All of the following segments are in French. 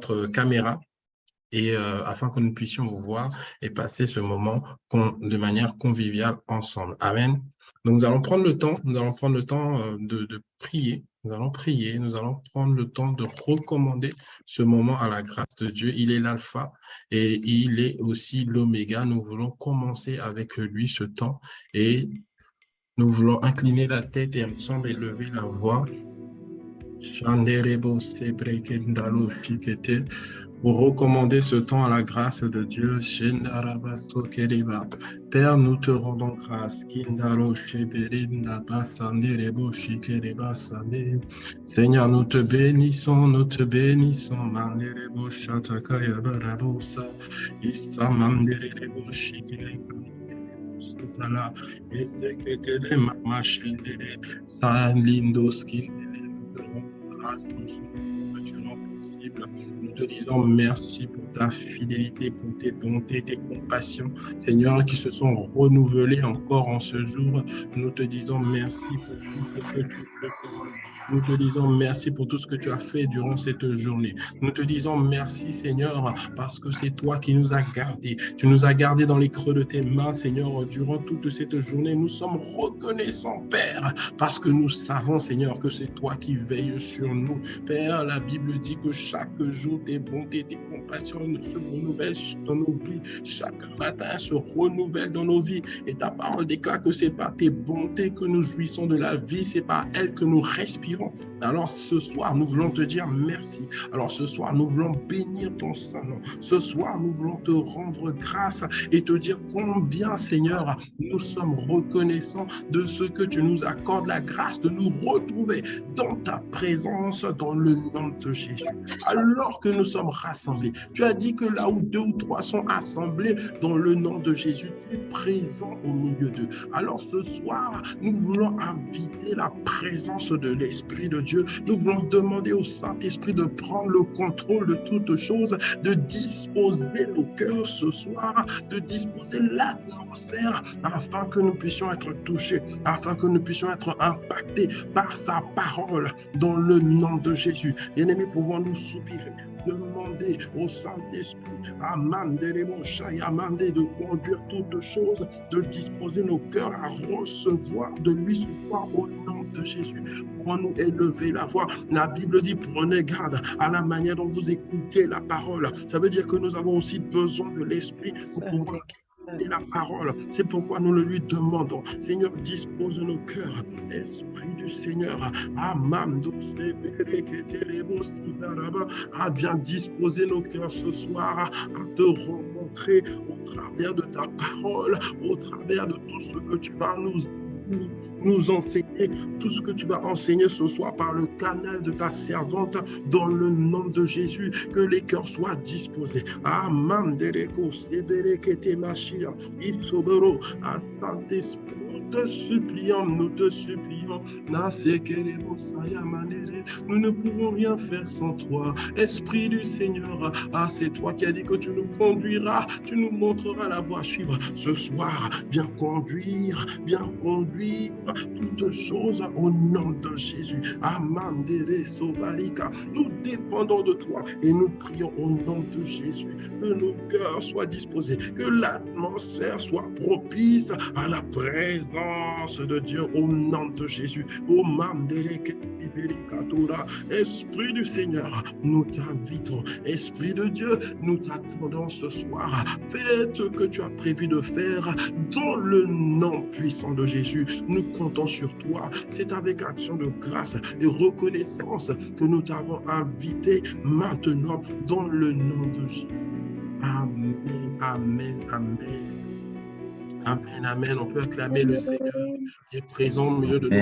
votre caméra et afin que nous puissions vous voir et passer ce moment de manière conviviale ensemble. Amen. Donc, nous allons prendre le temps de prier. Nous allons prier, nous allons prendre le temps de recommander ce moment à la grâce de Dieu. Il est l'alpha et il est aussi l'oméga. Nous voulons commencer avec lui ce temps et nous voulons incliner la tête et ensemble élever la voix. Pour recommander ce temps à la grâce de Dieu. Père, nous te rendons grâce. Seigneur, nous te bénissons, nous te bénissons. Nous te disons merci pour ta fidélité, pour tes bontés, tes compassions, Seigneur, qui se sont renouvelées encore en ce jour. Nous te disons merci pour tout ce que tu fais pour nous. Nous te disons merci pour tout ce que tu as fait durant cette journée. Nous te disons merci, Seigneur, parce que c'est toi qui nous as gardés. Tu nous as gardés dans les creux de tes mains, Seigneur, durant toute cette journée. Nous sommes reconnaissants, Père, parce que nous savons, Seigneur, que c'est toi qui veilles sur nous. Père, la Bible dit que chaque jour, tes bontés, tes compassions se renouvellent dans nos vies. Chaque matin se renouvelle dans nos vies. Et ta parole déclare que c'est par tes bontés que nous jouissons de la vie. C'est par elles que nous respirons. Alors ce soir, nous voulons te dire merci. Alors ce soir, nous voulons bénir ton Saint-Nom. Ce soir, nous voulons te rendre grâce et te dire combien, Seigneur, nous sommes reconnaissants de ce que tu nous accordes la grâce de nous retrouver dans ta présence, dans le nom de Jésus. Alors que nous sommes rassemblés, tu as dit que là où 2 ou 3 sont assemblés dans le nom de Jésus, tu es présent au milieu d'eux. Alors ce soir, nous voulons inviter la présence de l'Esprit de Dieu. Nous voulons demander au Saint-Esprit de prendre le contrôle de toutes choses, de disposer nos cœurs ce soir, de disposer l'atmosphère afin que nous puissions être touchés, afin que nous puissions être impactés par sa parole dans le nom de Jésus. Bien-aimés, pouvons-nous soupirer, demander au Saint-Esprit, de conduire toutes choses, de disposer nos cœurs à recevoir de lui ce soir au nom de Jésus. Pour nous élever la voix. La Bible dit, prenez garde à la manière dont vous écoutez la parole. Ça veut dire que nous avons aussi besoin de l'Esprit pour pouvoir écouter la parole. C'est pourquoi nous le lui demandons. Seigneur, dispose nos cœurs. Esprit du Seigneur, viens disposer nos cœurs ce soir à te rencontrer au travers de ta parole, au travers de tout ce que tu vas nous enseigner, tout ce que tu vas enseigner ce soir par le canal de ta servante dans le nom de Jésus, que les cœurs soient disposés. Amen. Saint-Esprit, nous te supplions, nous ne pouvons rien faire sans toi. Esprit du Seigneur, c'est toi qui as dit que tu nous conduiras, tu nous montreras la voie à suivre. Ce soir, viens conduire toutes choses au nom de Jésus. Nous dépendons de toi et nous prions au nom de Jésus que nos cœurs soient disposés, que l'atmosphère soit propice à la présence de Dieu au nom de Jésus. Esprit du Seigneur, nous t'invitons. Esprit de Dieu, nous t'attendons ce soir. Fais ce que tu as prévu de faire dans le nom puissant de Jésus. Nous comptons sur toi. C'est avec action de grâce et reconnaissance que nous t'avons invité maintenant dans le nom de Jésus. Amen, amen, amen. Amen, amen. On peut acclamer le Seigneur qui est présent au milieu de nous.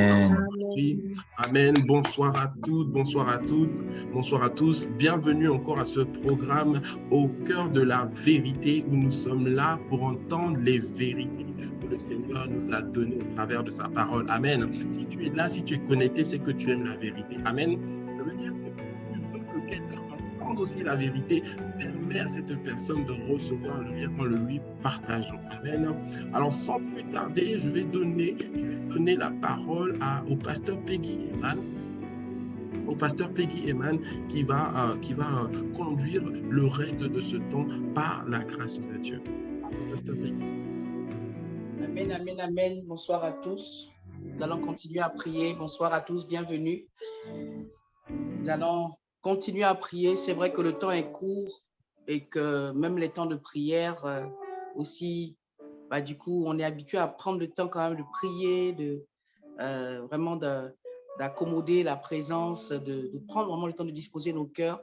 Amen. Bonsoir à toutes, bonsoir à toutes, bonsoir à tous. Bienvenue encore à ce programme Au cœur de la vérité où nous sommes là pour entendre les vérités que le Seigneur nous a données au travers de sa parole. Amen. Si tu es là, si tu es connecté, c'est que tu aimes la vérité. Amen. Ça veut dire que quelqu'un entende aussi la vérité, permet à cette personne de recevoir le lien en le lui partageant. Amen. Alors, sans plus tarder, je vais donner la parole au pasteur Peggy. Amen. au pasteur Peggy Eman qui va conduire le reste de ce temps par la grâce de Dieu. Pasteur Peggy. Amen, amen, amen. Bonsoir à tous. Nous allons continuer à prier. Bonsoir à tous, bienvenue. Nous allons continuer à prier. C'est vrai que le temps est court et que même les temps de prière aussi, du coup, on est habitué à prendre le temps quand même de prier, vraiment d'accommoder la présence, de prendre vraiment le temps de disposer nos cœurs.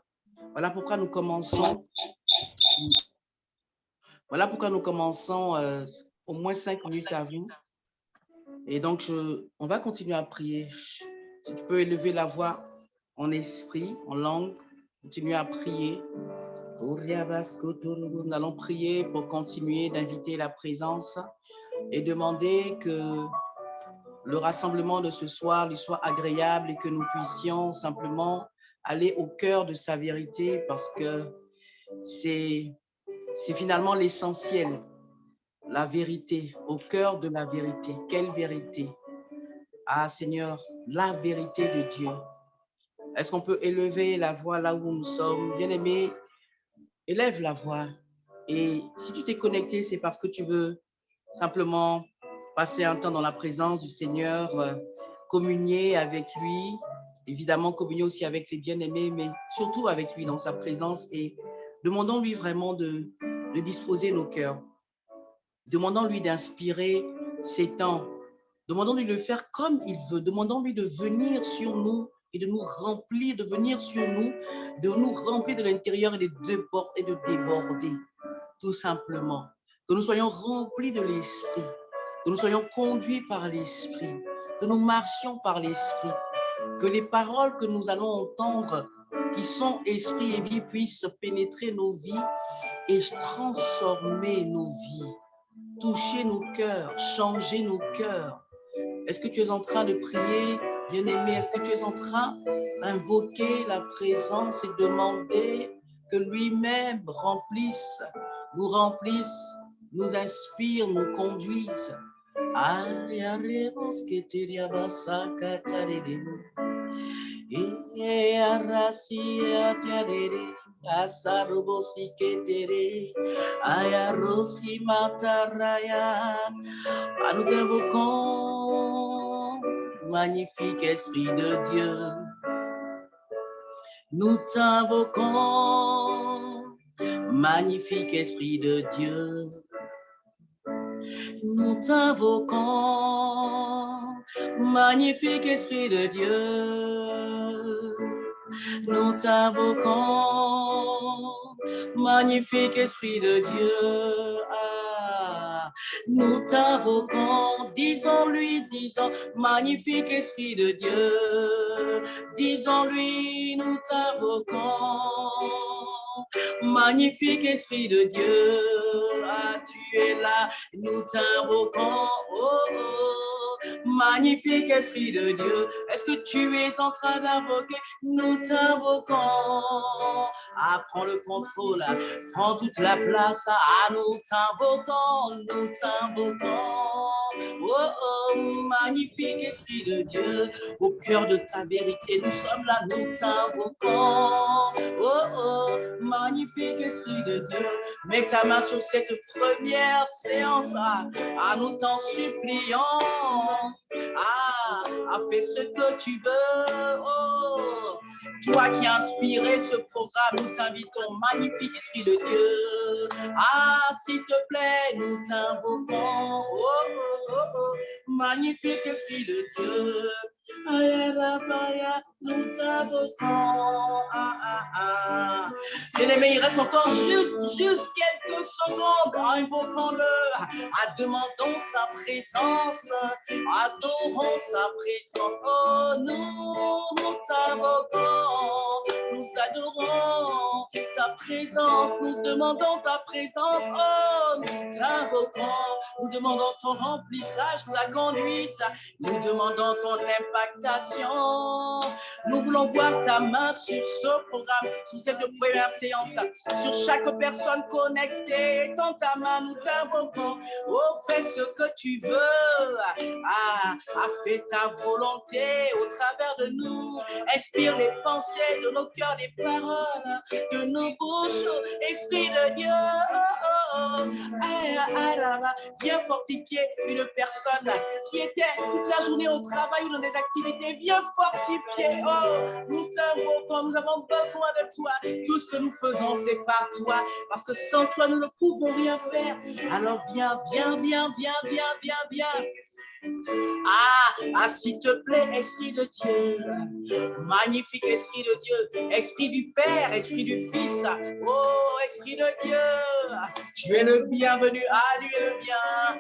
Voilà pourquoi nous commençons. Voilà pourquoi nous commençons au moins 5 minutes avant. Et donc, on va continuer à prier. Si tu peux élever la voix en esprit, en langue, continuer à prier. Nous allons prier pour continuer d'inviter la présence et demander que le rassemblement de ce soir lui soit agréable et que nous puissions simplement aller au cœur de sa vérité parce que c'est finalement l'essentiel. La vérité, au cœur de la vérité. Quelle vérité? Ah Seigneur, la vérité de Dieu. Est-ce qu'on peut élever la voix là où nous sommes? Bien-aimé, élève la voix. Et si tu t'es connecté, c'est parce que tu veux simplement passer un temps dans la présence du Seigneur, communier avec lui, évidemment communier aussi avec les bien-aimés, mais surtout avec lui dans sa présence et demandons-lui vraiment de disposer nos cœurs. Demandons-lui d'inspirer ces temps. Demandons-lui de le faire comme il veut. Demandons-lui de venir sur nous et de nous remplir, de venir sur nous, de nous remplir de l'intérieur et de déborder, tout simplement. Que nous soyons remplis de l'esprit, que nous soyons conduits par l'esprit, que nous marchions par l'esprit, que les paroles que nous allons entendre, qui sont esprit et vie, puissent pénétrer nos vies et transformer nos vies. Toucher nos cœurs, changer nos cœurs. Est-ce que tu es en train de prier, bien-aimé? Est-ce que tu es en train d'invoquer la présence et demander que lui-même nous remplisse, nous inspire, nous conduise? Asarobosi ketere, ayarosi mataraya. Nous t'invoquons, magnifique Esprit de Dieu. Nous t'invoquons, magnifique Esprit de Dieu. Nous t'invoquons, magnifique Esprit de Dieu. Nous t'invoquons, magnifique Esprit de Dieu. Ah, nous t'invoquons, disons-lui, disons, magnifique Esprit de Dieu. Disons-lui, nous t'invoquons, magnifique Esprit de Dieu. Ah, tu es là, nous t'invoquons. Oh, oh, magnifique Esprit de Dieu. Est-ce que tu es en train d'invoquer? Nous t'invoquons. Ah, prends le contrôle, prends toute la place. Ah, nous t'invoquons, nous t'invoquons. Oh, oh, magnifique Esprit de Dieu, au cœur de ta vérité, nous sommes là, nous t'invoquons. Oh, oh, magnifique Esprit de Dieu, mets ta main sur cette première séance, nous t'en supplions. Fais ce que tu veux. Oh, toi qui as inspiré ce programme, nous t'invitons, magnifique Esprit de Dieu. S'il te plaît, nous t'invoquons. Oh, oh, oh, oh, magnifique Esprit de Dieu. Nous t'invoquons. Bien-aimé, il reste encore juste quelques secondes. Invoquons-le. Demandons sa présence. Adorons sa présence. Oh, nous t'invoquons. Nous adorons ta présence. Nous demandons ta présence. Oh, nous t'invoquons. Nous demandons ton remplissage, ta conduite. Nous demandons ton impactation. Nous voulons voir ta main sur ce programme, sur cette première séance, sur chaque personne connectée. Dans ta main, nous t'invoquons. Oh, fais ce que tu veux. Fais ta volonté au travers de nous. Inspire les pensées de nos cœurs, les paroles de nos bouches. Esprit de Dieu, viens fortifier une personne qui était toute la journée au travail ou dans des activités. Viens fortifier. Oh, nous t'invoquons, nous avons besoin de toi. Tout ce que nous faisons, c'est par toi. Parce que sans toi, nous ne pouvons rien faire. Alors viens. S'il te plaît, Esprit de Dieu, magnifique Esprit de Dieu, Esprit du Père, Esprit du Fils, oh, Esprit de Dieu, tu es le bienvenu, lui est le bien,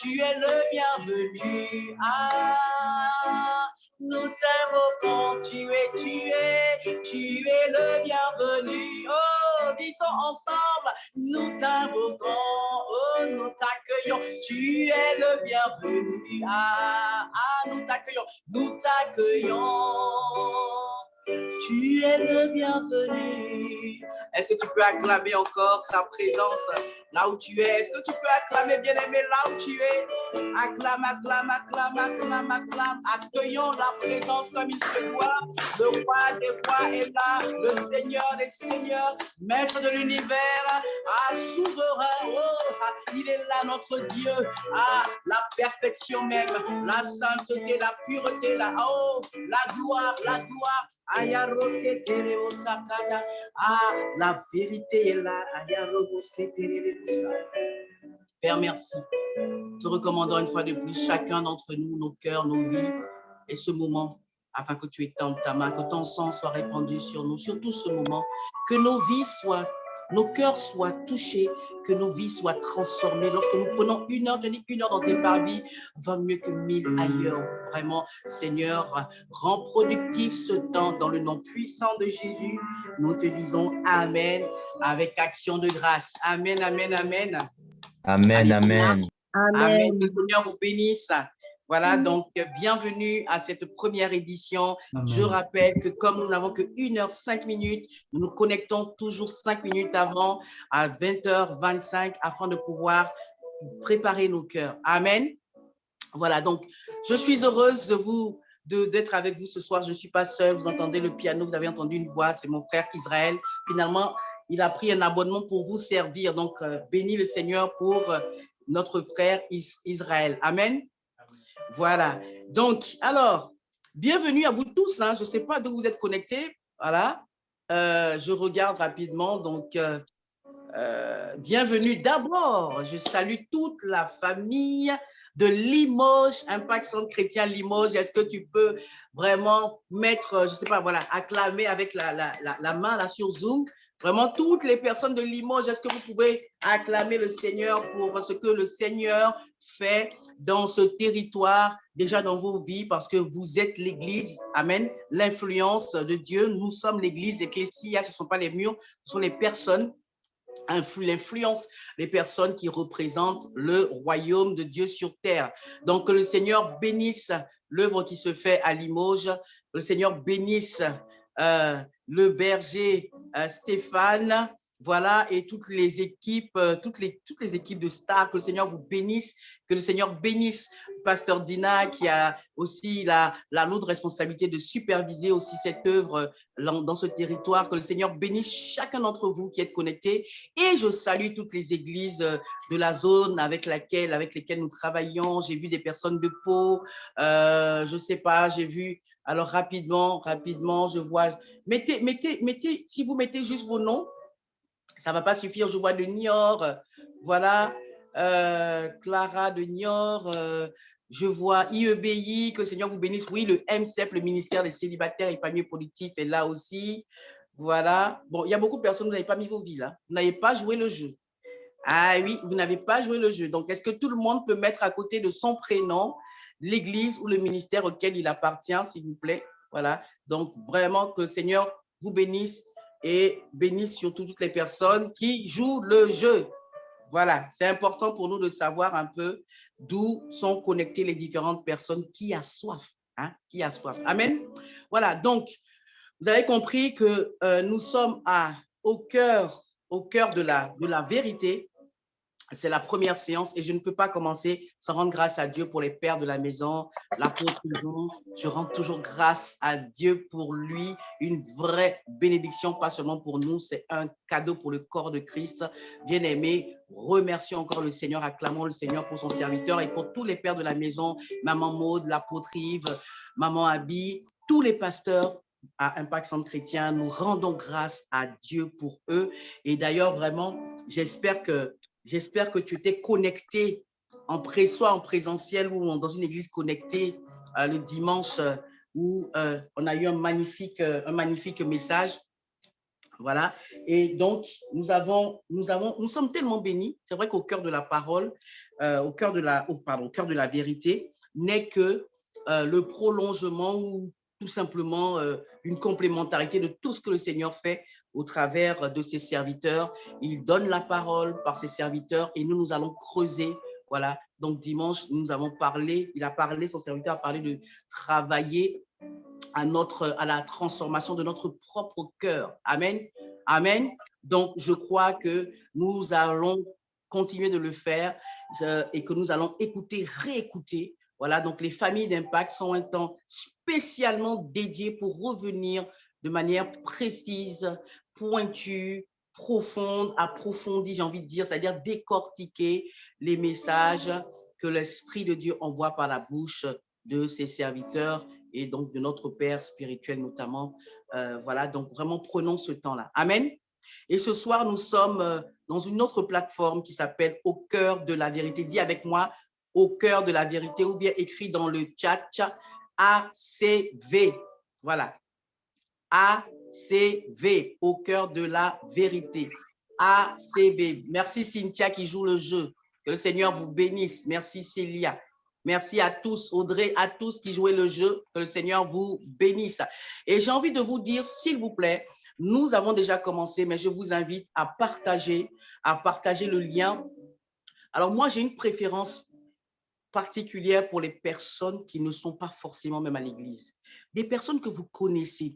tu es le bienvenu, nous t'invoquons, tu es le bienvenu, oh, disons ensemble, nous t'invoquons, oh, nous t'accueillons, tu es le bienvenu. Nous t'accueillons. Tu es le bienvenu. Est-ce que tu peux acclamer encore sa présence là où tu es? Est-ce que tu peux acclamer, bien-aimé, là où tu es? Acclame. Accueillons la présence comme il se doit. Le roi des rois est là, le Seigneur des seigneurs, maître de l'univers, souverain. Oh, il est là, notre Dieu. La perfection même, la sainteté, la pureté, la gloire. La vérité est là. Père, merci. Te recommandons une fois de plus chacun d'entre nous, nos cœurs, nos vies et ce moment, afin que tu étendes ta main, que ton sang soit répandu sur nous, sur tout ce moment, que nos cœurs soient touchés, que nos vies soient transformées. Lorsque nous prenons une heure dans tes parvis, va mieux que 1000 ailleurs. Vraiment, Seigneur, rends productif ce temps dans le nom puissant de Jésus. Nous te disons Amen avec action de grâce. Amen. Amen. Amen. Que le Seigneur vous bénisse. Voilà, donc bienvenue à cette première édition. Amen. Je rappelle que comme nous n'avons que 1h05, nous nous connectons toujours 5 minutes avant à 20h25 afin de pouvoir préparer nos cœurs. Amen. Voilà, donc je suis heureuse d'être avec vous ce soir. Je ne suis pas seule, vous entendez le piano, vous avez entendu une voix, c'est mon frère Israël. Finalement, il a pris un abonnement pour vous servir. Donc, bénis le Seigneur pour notre frère Israël. Amen. Voilà. Donc, alors, bienvenue à vous tous. Je ne sais pas d'où vous êtes connectés. Voilà. Je regarde rapidement. Donc, bienvenue. D'abord, je salue toute la famille de Limoges, Impact Centre Chrétien Limoges. Est-ce que tu peux vraiment mettre, je ne sais pas, voilà, acclamer avec la main là sur Zoom? Vraiment, toutes les personnes de Limoges, est-ce que vous pouvez acclamer le Seigneur pour ce que le Seigneur fait dans ce territoire, déjà dans vos vies, parce que vous êtes l'Église, amen, l'influence de Dieu. Nous sommes l'Église, l'Ecclésia, ce ne sont pas les murs, ce sont les personnes, l'influence, les personnes qui représentent le royaume de Dieu sur terre. Donc, que le Seigneur bénisse l'œuvre qui se fait à Limoges, que le Seigneur bénisse le berger Stéphane, voilà, et toutes les équipes, toutes les équipes de stars, que le Seigneur vous bénisse, que le Seigneur bénisse Pasteur Dina, qui a aussi la lourde responsabilité de superviser aussi cette œuvre dans ce territoire, que le Seigneur bénisse chacun d'entre vous qui êtes connectés, et je salue toutes les églises de la zone avec lesquelles nous travaillons. J'ai vu des personnes de Pau, je ne sais pas, j'ai vu, alors rapidement, je vois, mettez, si vous mettez juste vos noms, ça ne va pas suffire. Je vois de Niort, voilà, Clara de Niort, je vois IEBI, que le Seigneur vous bénisse. Oui, le MCEP, le ministère des célibataires et familles productifs est là aussi. Voilà. Bon, il y a beaucoup de personnes, vous n'avez pas mis vos vies là. Vous n'avez pas joué le jeu. Ah oui, vous n'avez pas joué le jeu. Donc, est-ce que tout le monde peut mettre à côté de son prénom l'église ou le ministère auquel il appartient, s'il vous plaît? Voilà. Donc, vraiment, que le Seigneur vous bénisse et bénisse surtout toutes les personnes qui jouent le jeu. Voilà, c'est important pour nous de savoir un peu d'où sont connectées les différentes personnes qui a soif. Hein, qui a soif. Amen. Voilà, donc, vous avez compris que nous sommes au cœur de la vérité. C'est la première séance et je ne peux pas commencer sans rendre grâce à Dieu pour les pères de la maison, l'apôtre Jean. Je rends toujours grâce à Dieu pour lui, une vraie bénédiction, pas seulement pour nous, c'est un cadeau pour le corps de Christ. Bien-aimé, remercions encore le Seigneur, acclamons le Seigneur pour son serviteur et pour tous les pères de la maison, maman Maud, l'apôtre Yves, maman Abby, tous les pasteurs à Impact Centre Chrétien, nous rendons grâce à Dieu pour eux. Et d'ailleurs, vraiment, j'espère que tu t'es connecté soit en présentiel ou dans une église connectée le dimanche où on a eu un magnifique message. Voilà. Et donc, nous sommes tellement bénis. C'est vrai qu'au cœur de la parole, au cœur de la vérité, n'est que le prolongement ou tout simplement une complémentarité de tout ce que le Seigneur fait au travers de ses serviteurs. Il donne la parole par ses serviteurs et nous allons creuser. Voilà. Donc, dimanche, son serviteur a parlé de travailler à la transformation de notre propre cœur. Amen. Amen. Donc, je crois que nous allons continuer de le faire et que nous allons écouter, réécouter. Voilà, donc les familles d'impact sont un temps spécialement dédié pour revenir de manière précise, pointue, profonde, approfondie, j'ai envie de dire, c'est-à-dire décortiquer les messages que l'Esprit de Dieu envoie par la bouche de ses serviteurs et donc de notre Père spirituel notamment. Voilà, donc vraiment prenons ce temps-là. Amen. Et ce soir, nous sommes dans une autre plateforme qui s'appelle Au cœur de la vérité. Dis avec moi, Au cœur de la vérité, ou bien écrit dans le chat, ACV. Voilà. ACV, Au cœur de la vérité. ACV. Merci Cynthia qui joue le jeu. Que le Seigneur vous bénisse. Merci Célia. Merci à tous, Audrey, à tous qui jouaient le jeu. Que le Seigneur vous bénisse. Et j'ai envie de vous dire, s'il vous plaît, nous avons déjà commencé, mais je vous invite à partager le lien. Alors moi, j'ai une préférence particulière pour les personnes qui ne sont pas forcément même à l'église. Des personnes que vous connaissez,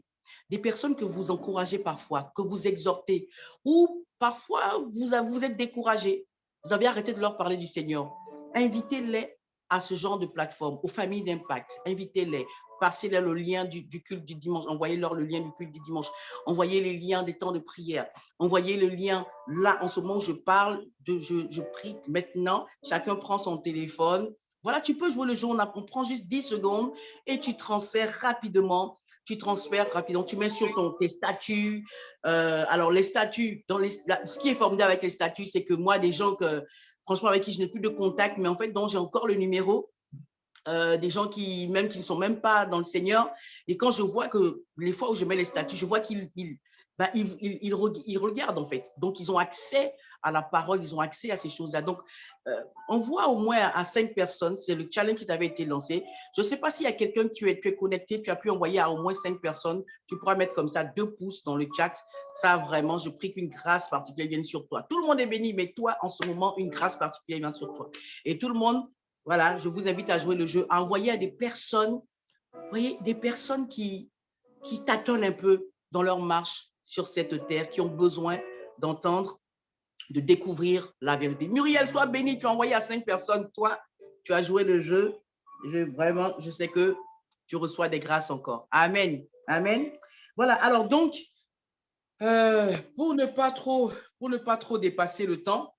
des personnes que vous encouragez parfois, que vous exhortez, ou parfois vous êtes découragé. Vous avez arrêté de leur parler du Seigneur. Invitez-les à ce genre de plateforme, aux familles d'impact. Invitez-les, passez-leur le lien du culte du dimanche, envoyez-leur le lien du culte du dimanche, envoyez les liens des temps de prière, envoyez le lien là, en ce moment où je parle, je prie maintenant, chacun prend son téléphone. Voilà, tu peux jouer le jeu, on prend juste 10 secondes et tu transfères rapidement. Tu mets sur tes statuts. Alors, les statuts, ce qui est formidable avec les statuts, c'est que moi, des gens franchement, avec qui je n'ai plus de contact, mais en fait, dont j'ai encore le numéro, des gens qui ne sont même pas dans le Seigneur. Et quand je vois que les fois où je mets les statuts, je vois qu'ils regardent en fait. Donc, ils ont accès à la parole, ils ont accès à ces choses-là. Donc, on voit au moins à 5 personnes, c'est le challenge qui t'avait été lancé. Je ne sais pas s'il y a quelqu'un qui est connecté, tu as pu envoyer à au moins 5 personnes. Tu pourras mettre comme ça 2 pouces dans le chat. Ça, vraiment, je prie qu'une grâce particulière vienne sur toi. Tout le monde est béni, mais toi, en ce moment, une grâce particulière vient sur toi. Et tout le monde, voilà, je vous invite à jouer le jeu, à envoyer à des personnes, vous voyez, des personnes qui tâtonnent un peu dans leur marche sur cette terre, qui ont besoin d'entendre, de découvrir la vérité. Muriel, sois béni, tu as envoyé à 5 personnes, toi, tu as joué le jeu. Vraiment, je sais que tu reçois des grâces encore. Amen. Amen. Voilà, alors donc, pour ne pas trop dépasser le temps,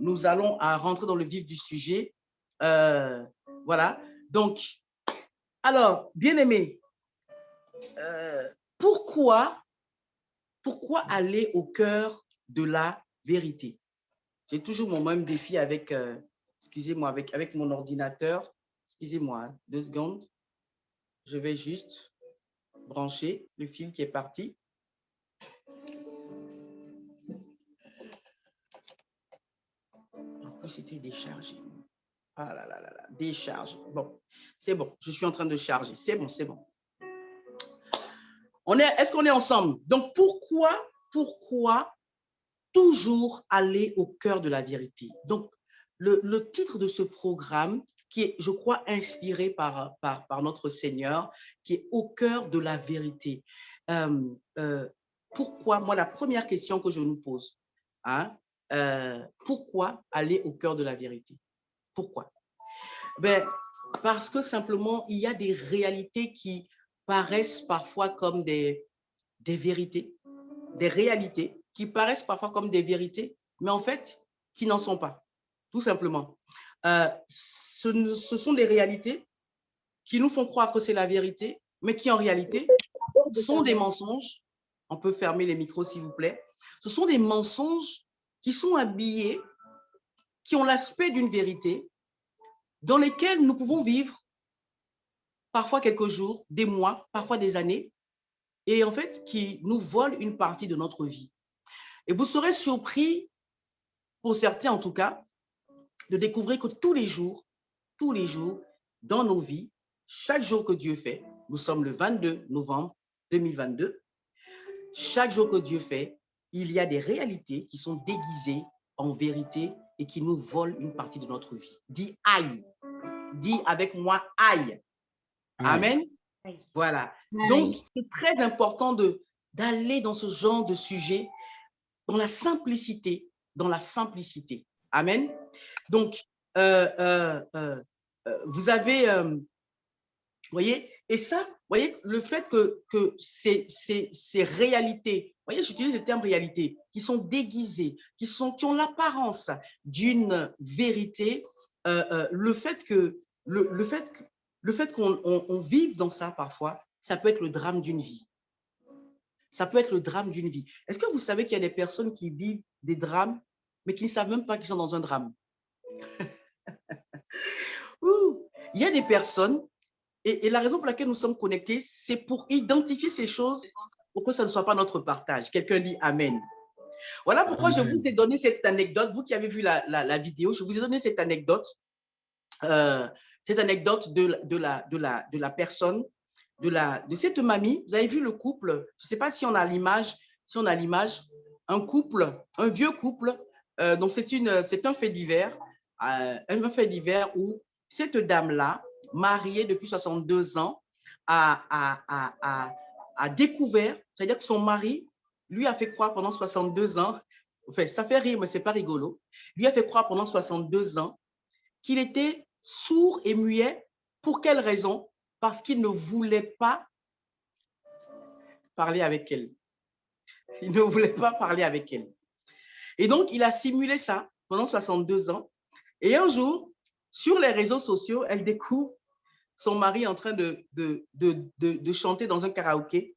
nous allons rentrer dans le vif du sujet. Voilà. Donc, alors, bien-aimés, pourquoi aller au cœur de la vérité? J'ai toujours mon même défi avec, excusez-moi, avec mon ordinateur. Excusez-moi, 2 secondes. Je vais juste brancher le fil qui est parti. En plus, c'était déchargé. Ah là là là là, décharge. Bon, c'est bon, je suis en train de charger. C'est bon, c'est bon. Est-ce qu'on est ensemble? Donc, pourquoi toujours aller au cœur de la vérité? Donc, le titre de ce programme, qui est, je crois, inspiré par notre Seigneur, qui est au cœur de la vérité. Pourquoi? Moi, la première question que je nous pose, hein, pourquoi aller au cœur de la vérité? Pourquoi? Ben, parce que simplement, il y a des réalités qui paraissent parfois comme des vérités, des réalités qui paraissent parfois comme des vérités, mais en fait, qui n'en sont pas, tout simplement. Ce sont des réalités qui nous font croire que c'est la vérité, mais qui en réalité sont des mensonges. On peut fermer les micros, s'il vous plaît. Ce sont des mensonges qui sont habillés, qui ont l'aspect d'une vérité, dans lesquels nous pouvons vivre parfois quelques jours, des mois, parfois des années, et en fait, qui nous volent une partie de notre vie. Et vous serez surpris, pour certains en tout cas, de découvrir que tous les jours, dans nos vies, chaque jour que Dieu fait, nous sommes le 22 novembre 2022, chaque jour que Dieu fait, il y a des réalités qui sont déguisées en vérité et qui nous volent une partie de notre vie. Dis aïe. Dis avec moi aïe. Amen. Aïe. Voilà. Aïe. Donc, c'est très important d'aller dans ce genre de sujet dans la simplicité, Amen. Donc, vous avez, voyez, et ça, voyez, le fait que ces réalités, voyez, j'utilise le terme réalité, qui sont déguisées, qui ont l'apparence d'une vérité, le fait qu'on vive dans ça parfois, ça peut être le drame d'une vie. Ça peut être le drame d'une vie. Est-ce que vous savez qu'il y a des personnes qui vivent des drames, mais qui ne savent même pas qu'ils sont dans un drame? Il y a des personnes, et la raison pour laquelle nous sommes connectés, c'est pour identifier ces choses, pour que ça ne soit pas notre partage. Quelqu'un dit Amen. Voilà pourquoi Amen. Je vous ai donné cette anecdote. Vous qui avez vu la vidéo, je vous ai donné cette anecdote. De la personne, de cette mamie. Vous avez vu le couple, je ne sais pas si on a l'image, un couple, un vieux couple, donc c'est un fait divers, où cette dame-là, mariée depuis 62 ans, a découvert, c'est-à-dire que son mari lui a fait croire pendant 62 ans, enfin ça fait rire mais c'est pas rigolo, lui a fait croire pendant 62 ans qu'il était sourd et muet. Pour quelle raison? Parce qu'il ne voulait pas parler avec elle. Il ne voulait pas parler avec elle. Et donc, il a simulé ça pendant 62 ans. Et un jour, sur les réseaux sociaux, elle découvre son mari en train de chanter dans un karaoké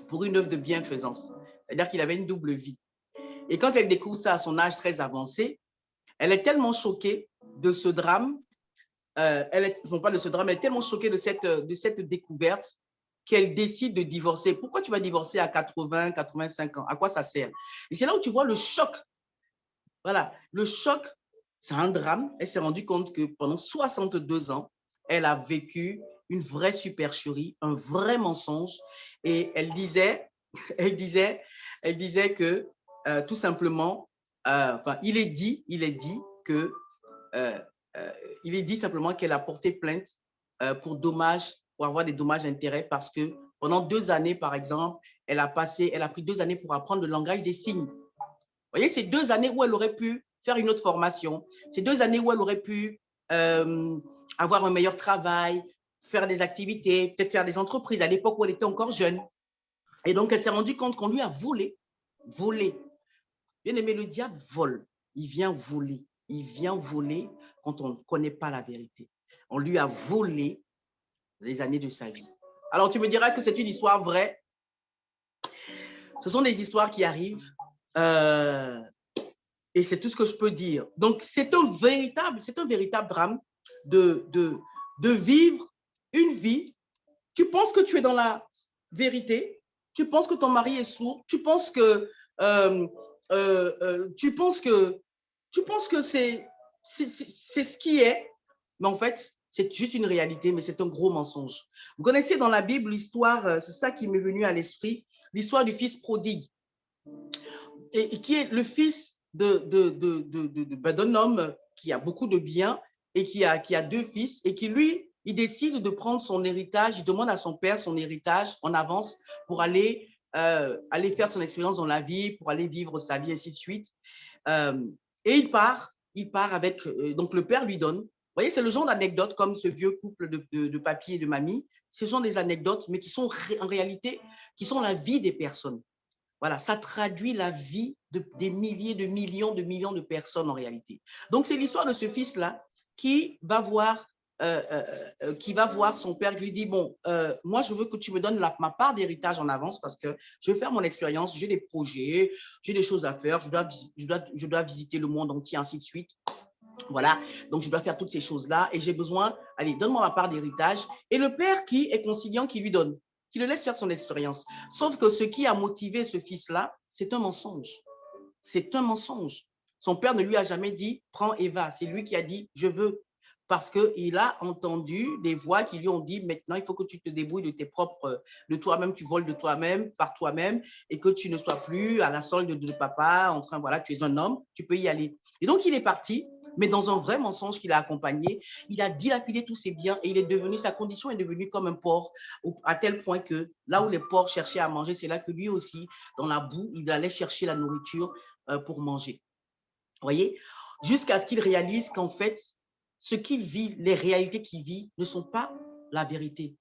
pour une œuvre de bienfaisance. C'est-à-dire qu'il avait une double vie. Et quand elle découvre ça à son âge très avancé, elle est tellement choquée de ce drame. Elle est tellement choquée de cette découverte qu'elle décide de divorcer. Pourquoi tu vas divorcer à 80, 85 ans? À quoi ça sert? Et c'est là où tu vois le choc. Voilà, le choc, c'est un drame. Elle s'est rendue compte que pendant 62 ans, elle a vécu une vraie supercherie, un vrai mensonge. Et elle disait que tout simplement, il est dit que il est dit simplement qu'elle a porté plainte pour avoir des dommages-intérêts parce que pendant 2 années, par exemple, elle a pris 2 années pour apprendre le langage des signes. Vous voyez, c'est 2 années où elle aurait pu faire une autre formation. C'est 2 années où elle aurait pu avoir un meilleur travail, faire des activités, peut-être faire des entreprises à l'époque où elle était encore jeune. Et donc, elle s'est rendue compte qu'on lui a volé. Bien aimé, le diable vole. Il vient voler. Quand on ne connaît pas la vérité. On lui a volé les années de sa vie. Alors, tu me diras, est-ce que c'est une histoire vraie? Ce sont des histoires qui arrivent et c'est tout ce que je peux dire. Donc, c'est un véritable drame de vivre une vie. Tu penses que tu es dans la vérité, tu penses que ton mari est sourd, tu penses que c'est ce qui est, mais en fait, c'est juste une réalité, mais c'est un gros mensonge. Vous connaissez dans la Bible l'histoire, c'est ça qui m'est venu à l'esprit, l'histoire du fils prodigue, et qui est le fils d'un homme qui a beaucoup de biens et qui a deux fils et qui, lui, il décide de prendre son héritage, il demande à son père son héritage en avance pour aller faire son expérience dans la vie, pour aller vivre sa vie, ainsi de suite. Et il part avec, donc le père lui donne. Vous voyez, c'est le genre d'anecdote comme ce vieux couple de papy et de mamie. Ce sont des anecdotes, mais qui sont en réalité, qui sont la vie des personnes. Voilà, ça traduit la vie des milliers, de millions de personnes en réalité. Donc, c'est l'histoire de ce fils-là qui va voir son père, qui lui dit, bon, moi, je veux que tu me donnes ma part d'héritage en avance parce que je veux faire mon expérience, j'ai des projets, j'ai des choses à faire, je dois visiter le monde entier, ainsi de suite. Voilà, donc je dois faire toutes ces choses-là et j'ai besoin, allez, donne-moi ma part d'héritage. Et le père qui est conciliant, qui lui donne, qui le laisse faire son expérience. Sauf que ce qui a motivé ce fils-là, c'est un mensonge. C'est un mensonge. Son père ne lui a jamais dit, prends Eva. C'est lui qui a dit, je veux. Parce qu'il a entendu des voix qui lui ont dit, maintenant, il faut que tu te débrouilles de toi-même, tu voles de toi-même, par toi-même, et que tu ne sois plus à la solde de papa, en train, voilà, tu es un homme, tu peux y aller. Et donc, il est parti, mais dans un vrai mensonge qu'il a accompagné, il a dilapidé tous ses biens et sa condition est devenue comme un porc, à tel point que là où les porcs cherchaient à manger, c'est là que lui aussi, dans la boue, il allait chercher la nourriture pour manger. Vous voyez? Jusqu'à ce qu'il réalise qu'en fait, ce qu'il vit, les réalités qu'il vit ne sont pas la vérité.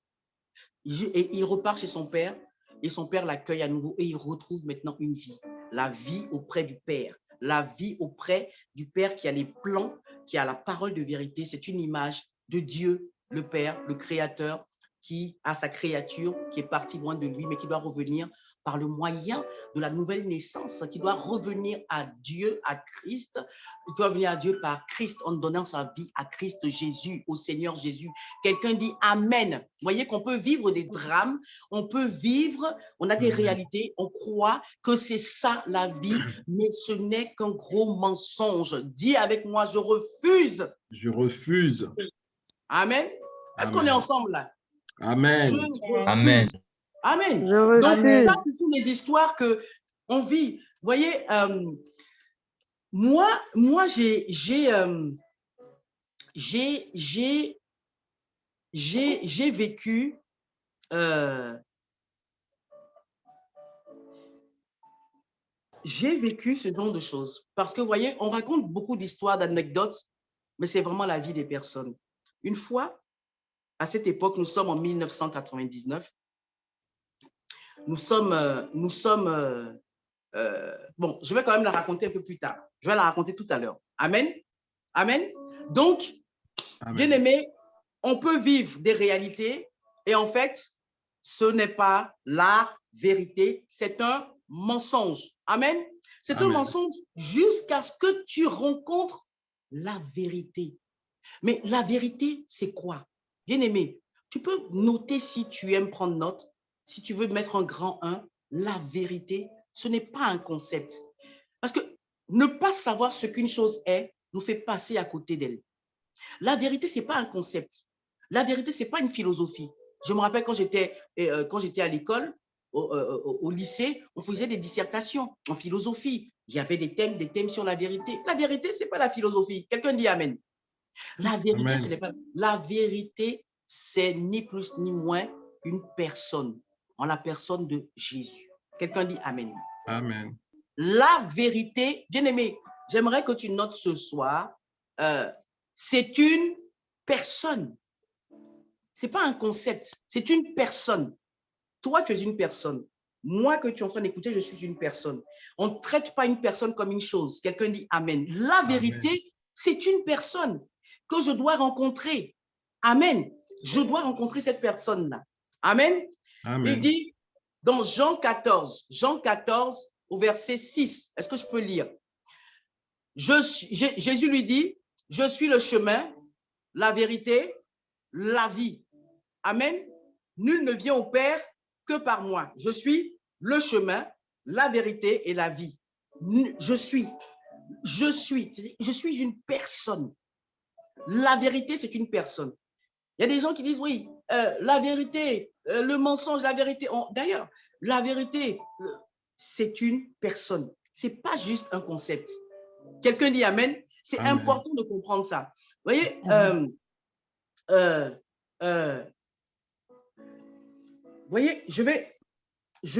Et il repart chez son père et son père l'accueille à nouveau et il retrouve maintenant une vie, la vie auprès du Père, la vie auprès du Père qui a les plans, qui a la parole de vérité. C'est une image de Dieu, le Père, le Créateur, qui a sa créature qui est partie loin de lui, mais qui doit revenir par le moyen de la nouvelle naissance, qui doit revenir à Dieu, à Christ. Il doit venir à Dieu par Christ en donnant sa vie à Christ Jésus, au Seigneur Jésus. Quelqu'un dit Amen. Vous voyez qu'on peut vivre des drames, on peut vivre, on a des réalités, on croit que c'est ça la vie, mais ce n'est qu'un gros mensonge. Dis avec moi, je refuse. Je refuse. Amen. Est-ce qu'on est ensemble là? Amen. Amen. Amen. Je refuse. Donc, ça, ce sont des histoires qu'on vit. Vous voyez, moi j'ai vécu ce genre de choses. Parce que, vous voyez, on raconte beaucoup d'histoires, d'anecdotes, mais c'est vraiment la vie des personnes. Une fois, à cette époque, nous sommes en 1999. Nous sommes bon, je vais quand même la raconter un peu plus tard. Je vais la raconter tout à l'heure. Amen. Amen. Donc, bien aimé, on peut vivre des réalités et en fait, ce n'est pas la vérité, c'est un mensonge. Amen. C'est un mensonge jusqu'à ce que tu rencontres la vérité. Mais la vérité, c'est quoi? Bien aimé, tu peux noter si tu aimes prendre note, si tu veux mettre un grand 1, la vérité, ce n'est pas un concept. Parce que ne pas savoir ce qu'une chose est nous fait passer à côté d'elle. La vérité, ce n'est pas un concept. La vérité, ce n'est pas une philosophie. Je me rappelle quand j'étais à l'école, au lycée, on faisait des dissertations en philosophie. Il y avait des thèmes sur la vérité. La vérité, ce n'est pas la philosophie. Quelqu'un dit Amen. La vérité, ce n'est pas. La vérité, c'est ni plus ni moins qu'une personne, en la personne de Jésus. Quelqu'un dit Amen. Amen. La vérité, bien-aimé, j'aimerais que tu notes ce soir, c'est une personne. Ce n'est pas un concept, c'est une personne. Toi, tu es une personne. Moi que tu es en train d'écouter, je suis une personne. On ne traite pas une personne comme une chose. Quelqu'un dit Amen. La vérité, c'est une personne que je dois rencontrer. Amen. Je dois rencontrer cette personne-là. Amen. Amen. Il dit dans Jean 14 au verset 6, est-ce que je peux lire? Jésus lui dit, je suis le chemin, la vérité, la vie. Amen. Nul ne vient au Père que par moi. Je suis le chemin, la vérité et la vie. Je suis une personne. La vérité, c'est une personne. Il y a des gens qui disent, oui, la vérité, le mensonge, la vérité. D'ailleurs, la vérité, c'est une personne. Ce n'est pas juste un concept. Quelqu'un dit Amen. C'est important de comprendre ça. Vous voyez, je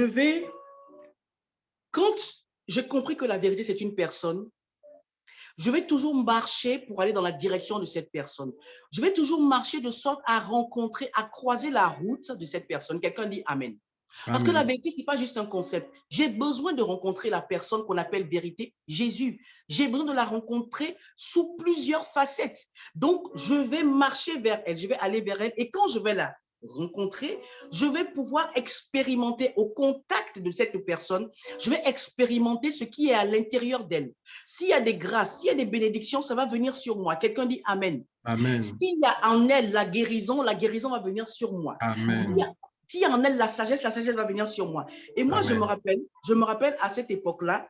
vais, quand j'ai compris que la vérité, c'est une personne, je vais toujours marcher pour aller dans la direction de cette personne. Je vais toujours marcher de sorte à rencontrer, à croiser la route de cette personne. Quelqu'un dit Amen. Parce que la vérité, ce n'est pas juste un concept. J'ai besoin de rencontrer la personne qu'on appelle vérité, Jésus. J'ai besoin de la rencontrer sous plusieurs facettes. Donc, je vais marcher vers elle, je vais aller vers elle. Et quand je vais la rencontrer, je vais pouvoir expérimenter au contact de cette personne, je vais expérimenter ce qui est à l'intérieur d'elle. S'il y a des grâces, s'il y a des bénédictions, ça va venir sur moi. Quelqu'un dit Amen. Amen. S'il y a en elle la guérison va venir sur moi. S'il y a en elle la sagesse va venir sur moi. Et moi, je me rappelle à cette époque-là,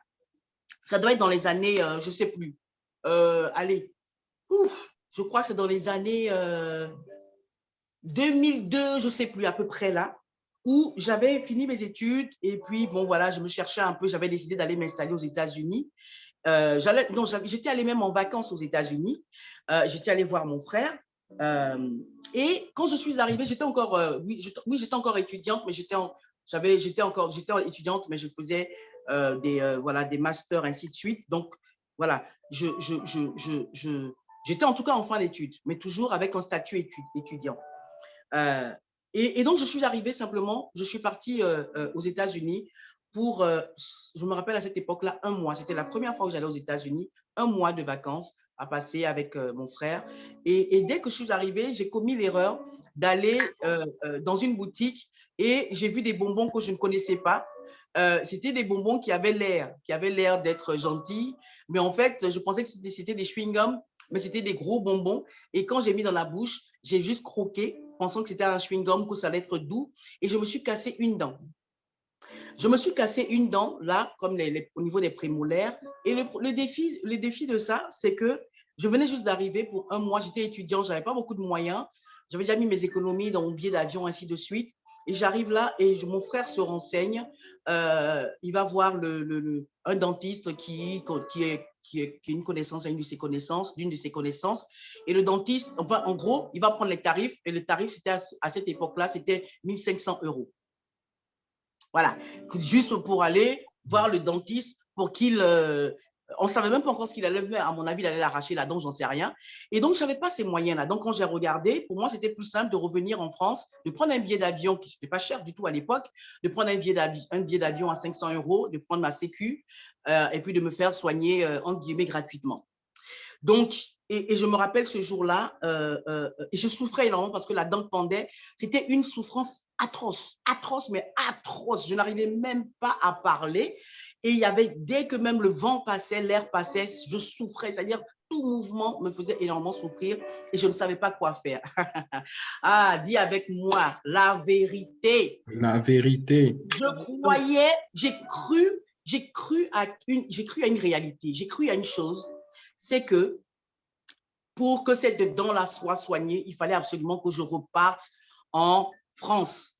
ça doit être dans les années, je ne sais plus, je crois que c'est dans les années 2002, je ne sais plus, à peu près là, où j'avais fini mes études et puis, bon, voilà, je me cherchais un peu, j'avais décidé d'aller m'installer aux États-Unis. J'étais allée même en vacances aux États-Unis. J'étais allée voir mon frère. Et quand je suis arrivée, j'étais encore, j'étais encore étudiante, mais j'étais étudiante, mais je faisais des masters, ainsi de suite. Donc, voilà, j'étais en tout cas en fin d'études, mais toujours avec un statut étudiant. Et donc, je suis arrivée simplement, je suis partie aux États-Unis pour, je me rappelle à cette époque-là, un mois. C'était la première fois que j'allais aux États-Unis, un mois de vacances à passer avec mon frère. Et dès que je suis arrivée, j'ai commis l'erreur d'aller dans une boutique et j'ai vu des bonbons que je ne connaissais pas. C'était des bonbons qui avaient l'air d'être gentils, mais en fait, je pensais que c'était des chewing-gums, mais c'était des gros bonbons. Et quand j'ai mis dans la bouche, j'ai juste croqué, pensant que c'était un chewing-gum, que ça allait être doux, et je me suis cassé une dent. Je me suis cassé une dent, là, comme au niveau des prémolaires. Et le défi de ça, c'est que je venais juste d'arriver pour un mois, j'étais étudiant, je n'avais pas beaucoup de moyens. J'avais déjà mis mes économies dans mon billet d'avion, ainsi de suite. Et j'arrive là et mon frère se renseigne. Il va voir un dentiste qui est une connaissance, d'une de ses connaissances. Et le dentiste, en gros, il va prendre les tarifs. Et le tarif, c'était à cette époque-là, c'était 1 500 €. Voilà, juste pour aller voir le dentiste pour qu'il… on ne savait même pas encore ce qu'il allait faire. À mon avis, il allait l'arracher la dent, j'en sais rien. Et donc, je n'avais pas ces moyens-là. Donc, quand j'ai regardé, pour moi, c'était plus simple de revenir en France, de prendre un billet d'avion qui n'était pas cher du tout à l'époque, de prendre un billet d'avion à 500 €, de prendre ma sécu et puis de me faire soigner, entre guillemets, gratuitement. Donc, et je me rappelle ce jour-là, et je souffrais énormément parce que la dent pendait. C'était une souffrance atroce, mais atroce. Je n'arrivais même pas à parler. Et il y avait, dès que même le vent passait, l'air passait, je souffrais. C'est-à-dire, tout mouvement me faisait énormément souffrir et je ne savais pas quoi faire. Ah, dis avec moi, la vérité. La vérité. Je croyais, j'ai cru à une réalité. J'ai cru à une chose, c'est que pour que cette dent-là soit soignée, il fallait absolument que je reparte en France.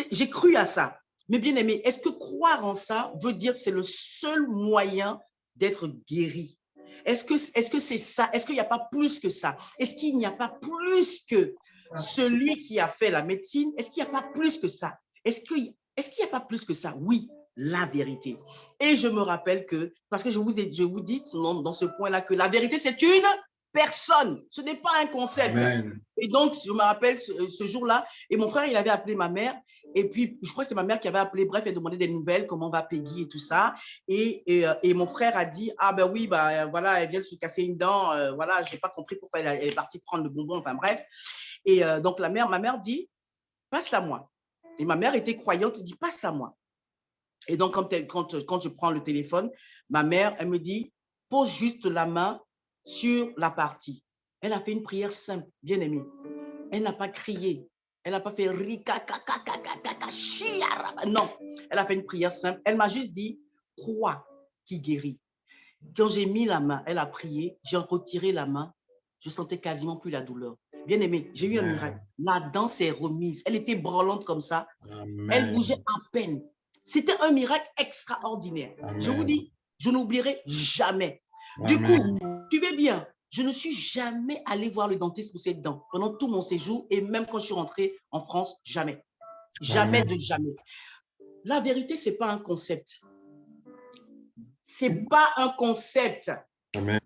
J'ai cru à ça. Mais bien aimé, est-ce que croire en ça veut dire que c'est le seul moyen d'être guéri? Est-ce que c'est ça? Est-ce qu'il n'y a pas plus que ça? Est-ce qu'il n'y a pas plus que celui qui a fait la médecine? Est-ce qu'il n'y a pas plus que ça? Est-ce qu'il n'y a pas plus que ça? Oui, la vérité. Et je me rappelle que, parce que je vous dis dans ce point-là que la vérité, c'est une personne. Ce n'est pas un concept. Amen. Et donc, je me rappelle ce jour-là, et mon frère, il avait appelé ma mère, et puis, je crois que c'est ma mère qui avait appelé, bref, elle demandait des nouvelles, comment va Peggy et tout ça. Et mon frère a dit, ah ben oui, bah, voilà, elle vient de se casser une dent, voilà, je n'ai pas compris pourquoi elle est partie prendre le bonbon, enfin bref. Et donc, ma mère dit, passe-la moi. Et ma mère était croyante, elle dit, passe-la moi. Et donc, quand je prends le téléphone, ma mère, elle me dit, pose juste la main sur la partie. Elle a fait une prière simple, bien aimée. Elle n'a pas crié. Elle n'a pas fait rika, non, elle a fait une prière simple. Elle m'a juste dit, crois qui guérit. Quand j'ai mis la main, elle a prié, j'ai retiré la main, je sentais quasiment plus la douleur. Bien aimé, j'ai eu un miracle. La dent s'est remise. Elle était branlante comme ça. Amen. Elle bougeait à peine. C'était un miracle extraordinaire. Amen. Je vous dis, je n'oublierai jamais. Amen. Du coup, suivez bien. Je ne suis jamais allée voir le dentiste pour cette dent pendant tout mon séjour et même quand je suis rentrée en France, jamais. Jamais Amen. de jamais. La vérité, ce n'est pas un concept. Ce n'est pas un concept. Amen.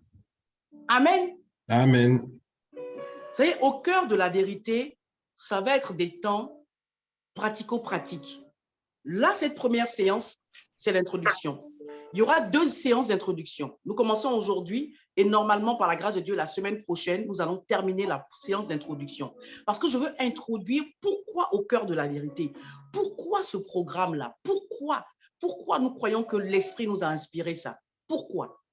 Amen. Amen. Vous savez, au cœur de la vérité, ça va être des temps pratico-pratiques. Là, cette première séance, c'est l'introduction. Il y aura 2 séances d'introduction. Nous commençons aujourd'hui et normalement, par la grâce de Dieu, la semaine prochaine, nous allons terminer la séance d'introduction. Parce que je veux introduire pourquoi au cœur de la vérité. Pourquoi ce programme-là? Pourquoi nous croyons que l'Esprit nous a inspiré ça? Pourquoi?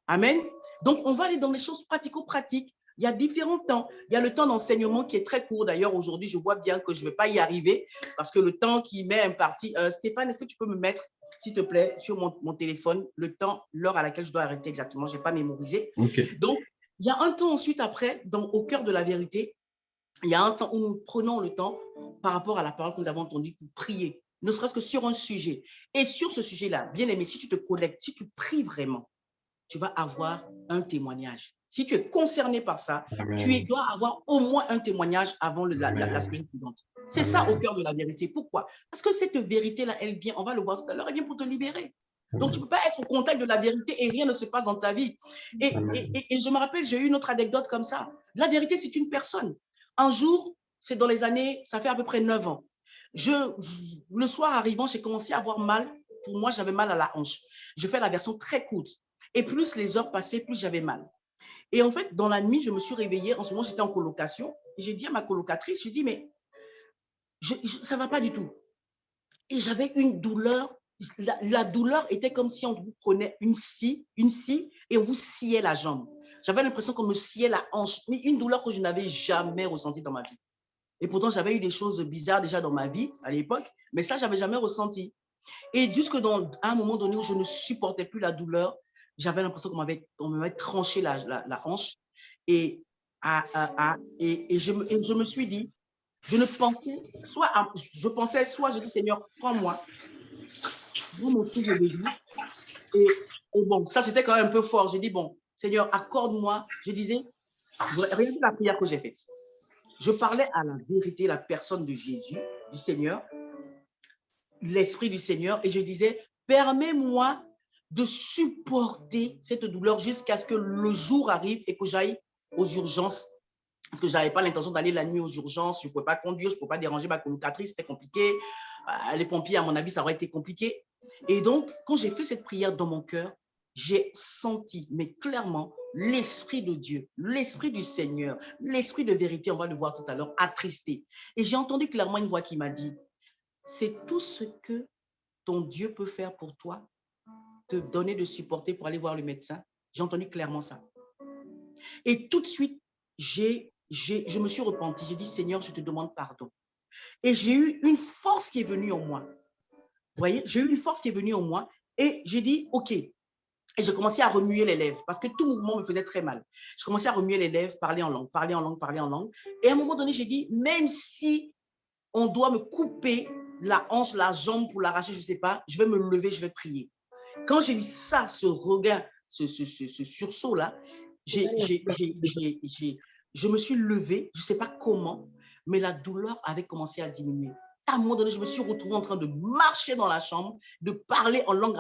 Amen. Donc, on va aller dans les choses pratico-pratiques. Il y a différents temps. Il y a le temps d'enseignement qui est très court. D'ailleurs, aujourd'hui, je vois bien que je ne vais pas y arriver parce que le temps qui m'est imparti… Stéphane, est-ce que tu peux me mettre, s'il te plaît, sur mon téléphone, le temps, l'heure à laquelle je dois arrêter exactement? Je n'ai pas mémorisé. Okay. Donc, il y a un temps ensuite après, au cœur de la vérité, il y a un temps où nous prenons le temps par rapport à la parole que nous avons entendue pour prier, ne serait-ce que sur un sujet. Et sur ce sujet-là, bien aimé, si tu te connectes, si tu pries vraiment, tu vas avoir un témoignage. Si tu es concerné par ça, Amen. tu dois avoir au moins un témoignage avant la semaine suivante. C'est ça au cœur de la vérité. Pourquoi? Parce que cette vérité-là, elle vient, on va le voir tout à l'heure, elle vient pour te libérer. Donc, tu ne peux pas être au contact de la vérité et rien ne se passe dans ta vie. Et je me rappelle, j'ai eu une autre anecdote comme ça. La vérité, c'est une personne. Un jour, c'est dans les années, ça fait à peu près 9 ans. Le soir arrivant, j'ai commencé à avoir mal. Pour moi, j'avais mal à la hanche. Je fais la version très courte. Et plus les heures passaient, plus j'avais mal. Et en fait, dans la nuit, je me suis réveillée. En ce moment, j'étais en colocation. Et j'ai dit à ma colocatrice, je dis, mais ça ne va pas du tout. Et j'avais une douleur. La douleur était comme si on vous prenait une scie et on vous sciait la jambe. J'avais l'impression qu'on me sciait la hanche. Mais une douleur que je n'avais jamais ressentie dans ma vie. Et pourtant, j'avais eu des choses bizarres déjà dans ma vie à l'époque, mais ça, je n'avais jamais ressenti. Et jusque à un moment donné où je ne supportais plus la douleur, j'avais l'impression qu'on m'avait tranché la hanche. Et je me suis dit, je pensais soit je dis Seigneur, prends-moi, prends mon fils de vie. Et bon, ça c'était quand même un peu fort. J'ai dit, bon, Seigneur, accorde-moi. Je disais, rien que la prière que j'ai faite. Je parlais à la vérité, la personne de Jésus, du Seigneur, l'Esprit du Seigneur, et je disais, permets-moi de supporter cette douleur jusqu'à ce que le jour arrive et que j'aille aux urgences. Parce que je n'avais pas l'intention d'aller la nuit aux urgences, je ne pouvais pas conduire, je ne pouvais pas déranger ma colocatrice, c'était compliqué. Les pompiers, à mon avis, ça aurait été compliqué. Et donc, quand j'ai fait cette prière dans mon cœur, j'ai senti, mais clairement, l'Esprit de Dieu, l'Esprit du Seigneur, l'Esprit de vérité, on va le voir tout à l'heure, attristé. Et j'ai entendu clairement une voix qui m'a dit, c'est tout ce que ton Dieu peut faire pour toi, te donner de supporter pour aller voir le médecin. J'ai entendu clairement ça. Et tout de suite, je me suis repentie. J'ai dit, Seigneur, je te demande pardon. Et j'ai eu une force qui est venue en moi. Vous voyez, j'ai eu une force qui est venue en moi et j'ai dit, OK. Et j'ai commencé à remuer les lèvres parce que tout mouvement me faisait très mal. Je commençais à remuer les lèvres, parler en langue, parler en langue, parler en langue. Et à un moment donné, j'ai dit, même si on doit me couper la hanche, la jambe pour l'arracher, je ne sais pas, je vais me lever, je vais prier. Quand j'ai eu ça, ce regain, ce sursaut-là, je me suis levée, je ne sais pas comment, mais la douleur avait commencé à diminuer. À un moment donné, je me suis retrouvée en train de marcher dans la chambre, de parler en langue,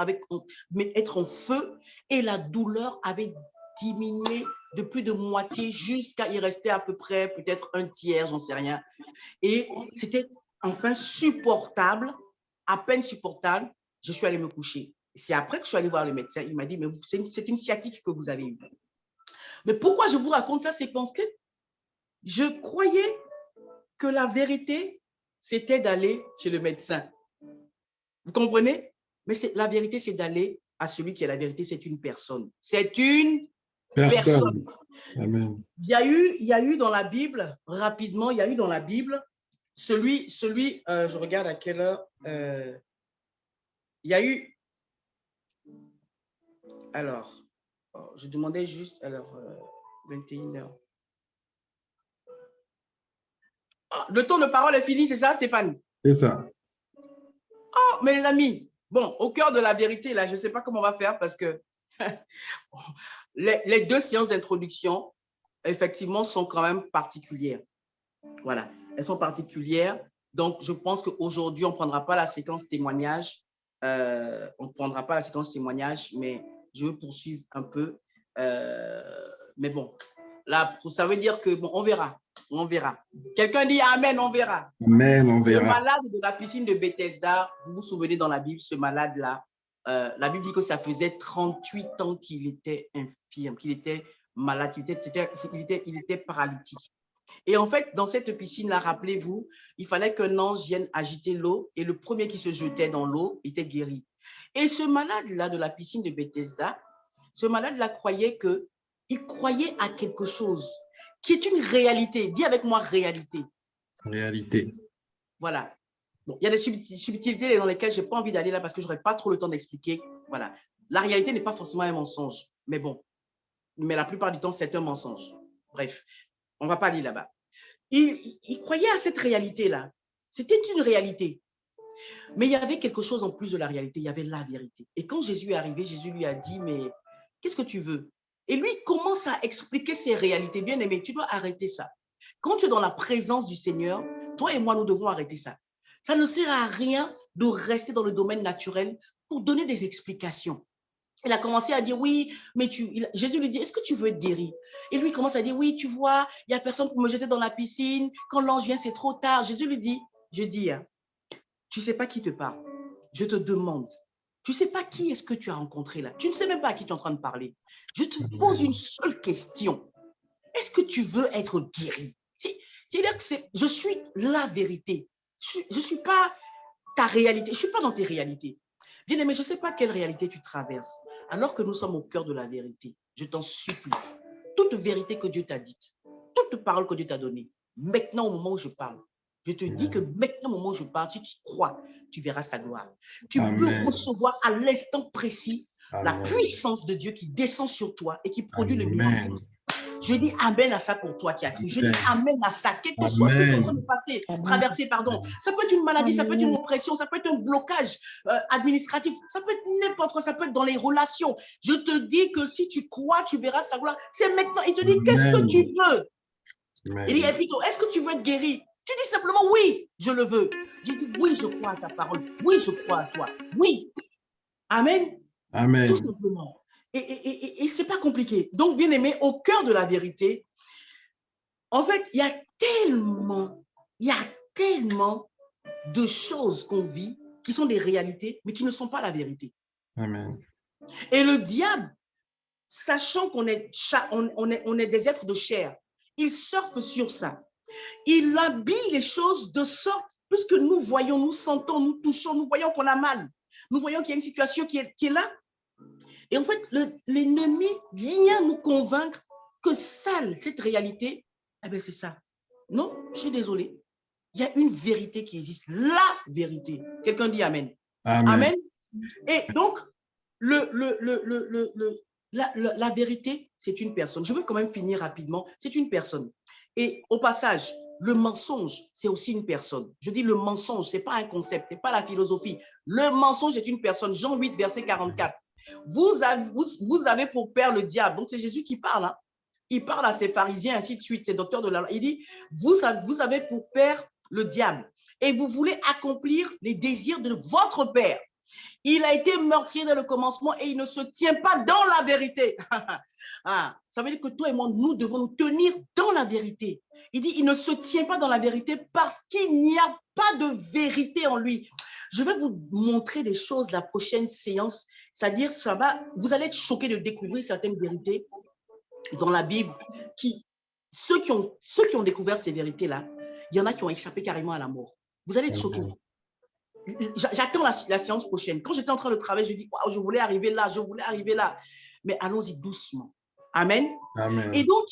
mais être en feu, et la douleur avait diminué de plus de moitié jusqu'à y rester à peu près, peut-être un tiers, j'en sais rien. Et c'était enfin supportable, à peine supportable. Je suis allée me coucher. C'est après que je suis allée voir le médecin. Il m'a dit, mais c'est une sciatique que vous avez eue. Mais pourquoi je vous raconte ça? C'est parce que je croyais que la vérité, c'était d'aller chez le médecin. Vous comprenez? Mais la vérité, c'est d'aller à celui qui est la vérité. C'est une personne. C'est une personne. Amen. Il y a eu dans la Bible, rapidement, il y a eu dans la Bible, je regarde à quelle heure, il y a eu, alors, je demandais juste, alors, 21h. Le temps de parole est fini, c'est ça, Stéphane? C'est ça. Oh, mais les amis, bon, au cœur de la vérité, là, je ne sais pas comment on va faire parce que les 2 séances d'introduction, effectivement, sont quand même particulières. Voilà, elles sont particulières. Donc, je pense qu'aujourd'hui, on ne prendra pas la séquence témoignage. On ne prendra pas la séquence témoignage, mais je veux poursuivre un peu. Mais bon, là, ça veut dire que, bon, on verra. On verra. Quelqu'un dit Amen, on verra. Amen, on verra. Le malade de la piscine de Bethesda, vous vous souvenez dans la Bible, ce malade-là, la Bible dit que ça faisait 38 ans qu'il était infirme, qu'il était malade, il était paralytique. Et en fait, dans cette piscine-là, rappelez-vous, il fallait qu'un ange vienne agiter l'eau et le premier qui se jetait dans l'eau était guéri. Et ce malade-là de la piscine de Bethesda, ce malade-là il croyait à quelque chose qui est une réalité. Dis avec moi réalité. Réalité. Voilà. Bon, il y a des subtilités dans lesquelles je n'ai pas envie d'aller là parce que je n'aurai pas trop le temps d'expliquer. Voilà. La réalité n'est pas forcément un mensonge, mais bon. Mais la plupart du temps, c'est un mensonge. Bref, on ne va pas aller là-bas. Il croyait à cette réalité-là. C'était une réalité. Mais il y avait quelque chose en plus de la réalité. Il y avait la vérité. Et quand Jésus est arrivé, Jésus lui a dit, mais qu'est-ce que tu veux? Et lui commence à expliquer ces réalités. Bien aimé, tu dois arrêter ça. Quand tu es dans la présence du Seigneur, toi et moi, nous devons arrêter ça. Ça ne sert à rien de rester dans le domaine naturel pour donner des explications. Il a commencé à dire, oui, mais Jésus lui dit, est-ce que tu veux être guéri? Et lui commence à dire, oui, tu vois, il n'y a personne pour me jeter dans la piscine. Quand l'ange vient, c'est trop tard. Jésus lui dit, tu ne sais pas qui te parle. Je te demande, tu ne sais pas qui est-ce que tu as rencontré là. Tu ne sais même pas à qui tu es en train de parler. Je te pose une seule question. Est-ce que tu veux être guéri? C'est-à-dire que je suis la vérité. Je ne suis pas ta réalité. Je ne suis pas dans tes réalités. Bien aimé, je ne sais pas quelle réalité tu traverses. Alors que nous sommes au cœur de la vérité, je t'en supplie, toute vérité que Dieu t'a dite, toute parole que Dieu t'a donnée, maintenant au moment où je parle, je te dis que maintenant au moment où je parle, si tu crois, tu verras sa gloire. Tu peux recevoir à l'instant précis la puissance de Dieu qui descend sur toi et qui produit le miracle. Je dis Amen à ça pour toi qui as cru. Je dis Amen à ça. Quel que soit ce que tu es en train de traverser, pardon. Ça peut être une maladie, ça peut être une oppression, ça peut être un blocage administratif, ça peut être n'importe quoi, ça peut être dans les relations. Je te dis que si tu crois, tu verras sa gloire. C'est maintenant. Il te dit, qu'est-ce que tu veux? Il dit, plutôt, est-ce que tu veux être guéri? Tu dis simplement, oui, je le veux. Je dis, oui, je crois à ta parole. Oui, je crois à toi. Oui. Amen. Amen. Tout simplement. Et ce n'est pas compliqué. Donc, bien aimé, au cœur de la vérité, en fait, il y a tellement de choses qu'on vit qui sont des réalités, mais qui ne sont pas la vérité. Amen. Et le diable, sachant qu'on est, on est des êtres de chair, il surfe sur ça. Il habille les choses de sorte, puisque nous voyons, nous sentons, nous touchons, nous voyons qu'on a mal. Nous voyons qu'il y a une situation qui est là. Et en fait, l'ennemi vient nous convaincre que cette réalité, eh bien, c'est ça. Non, je suis désolée. Il y a une vérité qui existe, la vérité. Quelqu'un dit Amen. Amen. Amen. Et donc, la vérité, c'est une personne. Je veux quand même finir rapidement. C'est une personne. Et au passage, le mensonge, c'est aussi une personne. Je dis le mensonge, ce n'est pas un concept, ce n'est pas la philosophie. Le mensonge est une personne. Jean 8, verset 44. Vous avez pour père le diable. Donc, c'est Jésus qui parle. Hein. Il parle à ses pharisiens, ainsi de suite, ses docteurs de la loi. Il dit, vous avez pour père le diable et vous voulez accomplir les désirs de votre père. Il a été meurtrier dès le commencement et il ne se tient pas dans la vérité. Ça veut dire que toi et moi, nous devons nous tenir dans la vérité. Il dit, il ne se tient pas dans la vérité parce qu'il n'y a pas de vérité en lui. Je vais vous montrer des choses la prochaine séance. C'est-à-dire, vous allez être choqués de découvrir certaines vérités dans la Bible. Ceux qui ont découvert ces vérités-là, il y en a qui ont échappé carrément à la mort. Vous allez être choqués. J'attends la séance prochaine. Quand j'étais en train de travailler, je dis, wow, je voulais arriver là. Mais allons-y doucement. Amen. Amen. Et donc,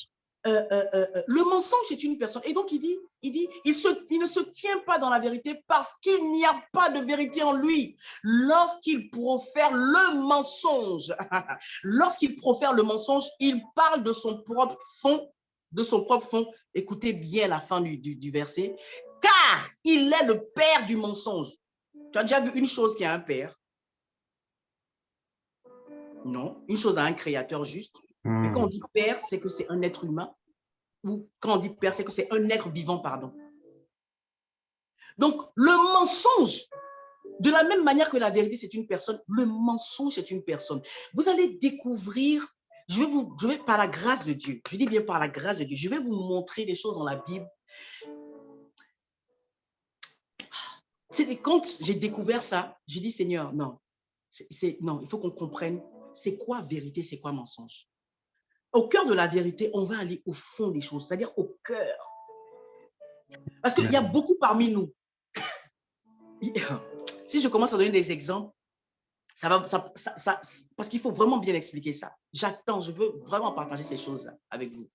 le mensonge est une personne. Et donc, il ne se tient pas dans la vérité parce qu'il n'y a pas de vérité en lui. Lorsqu'il profère le mensonge, il parle de son propre fond de son propre fond. Écoutez bien la fin du verset. Car il est le père du mensonge. Tu as déjà vu une chose qui a un père? Non. Une chose a un créateur juste. Mais quand on dit père, c'est que c'est un être humain. Ou quand on dit père, c'est que c'est un être vivant, pardon. Donc, le mensonge, de la même manière que la vérité, c'est une personne, le mensonge, c'est une personne. Vous allez découvrir, je vais par la grâce de Dieu, je dis bien par la grâce de Dieu, je vais vous montrer des choses dans la Bible. Quand j'ai découvert ça, j'ai dit, Seigneur, non, non, il faut qu'on comprenne c'est quoi vérité, c'est quoi mensonge. Au cœur de la vérité, on va aller au fond des choses, c'est-à-dire au cœur. Parce qu'il y a beaucoup parmi nous. Si je commence à donner des exemples, parce qu'il faut vraiment bien expliquer ça. J'attends, je veux vraiment partager ces choses avec vous.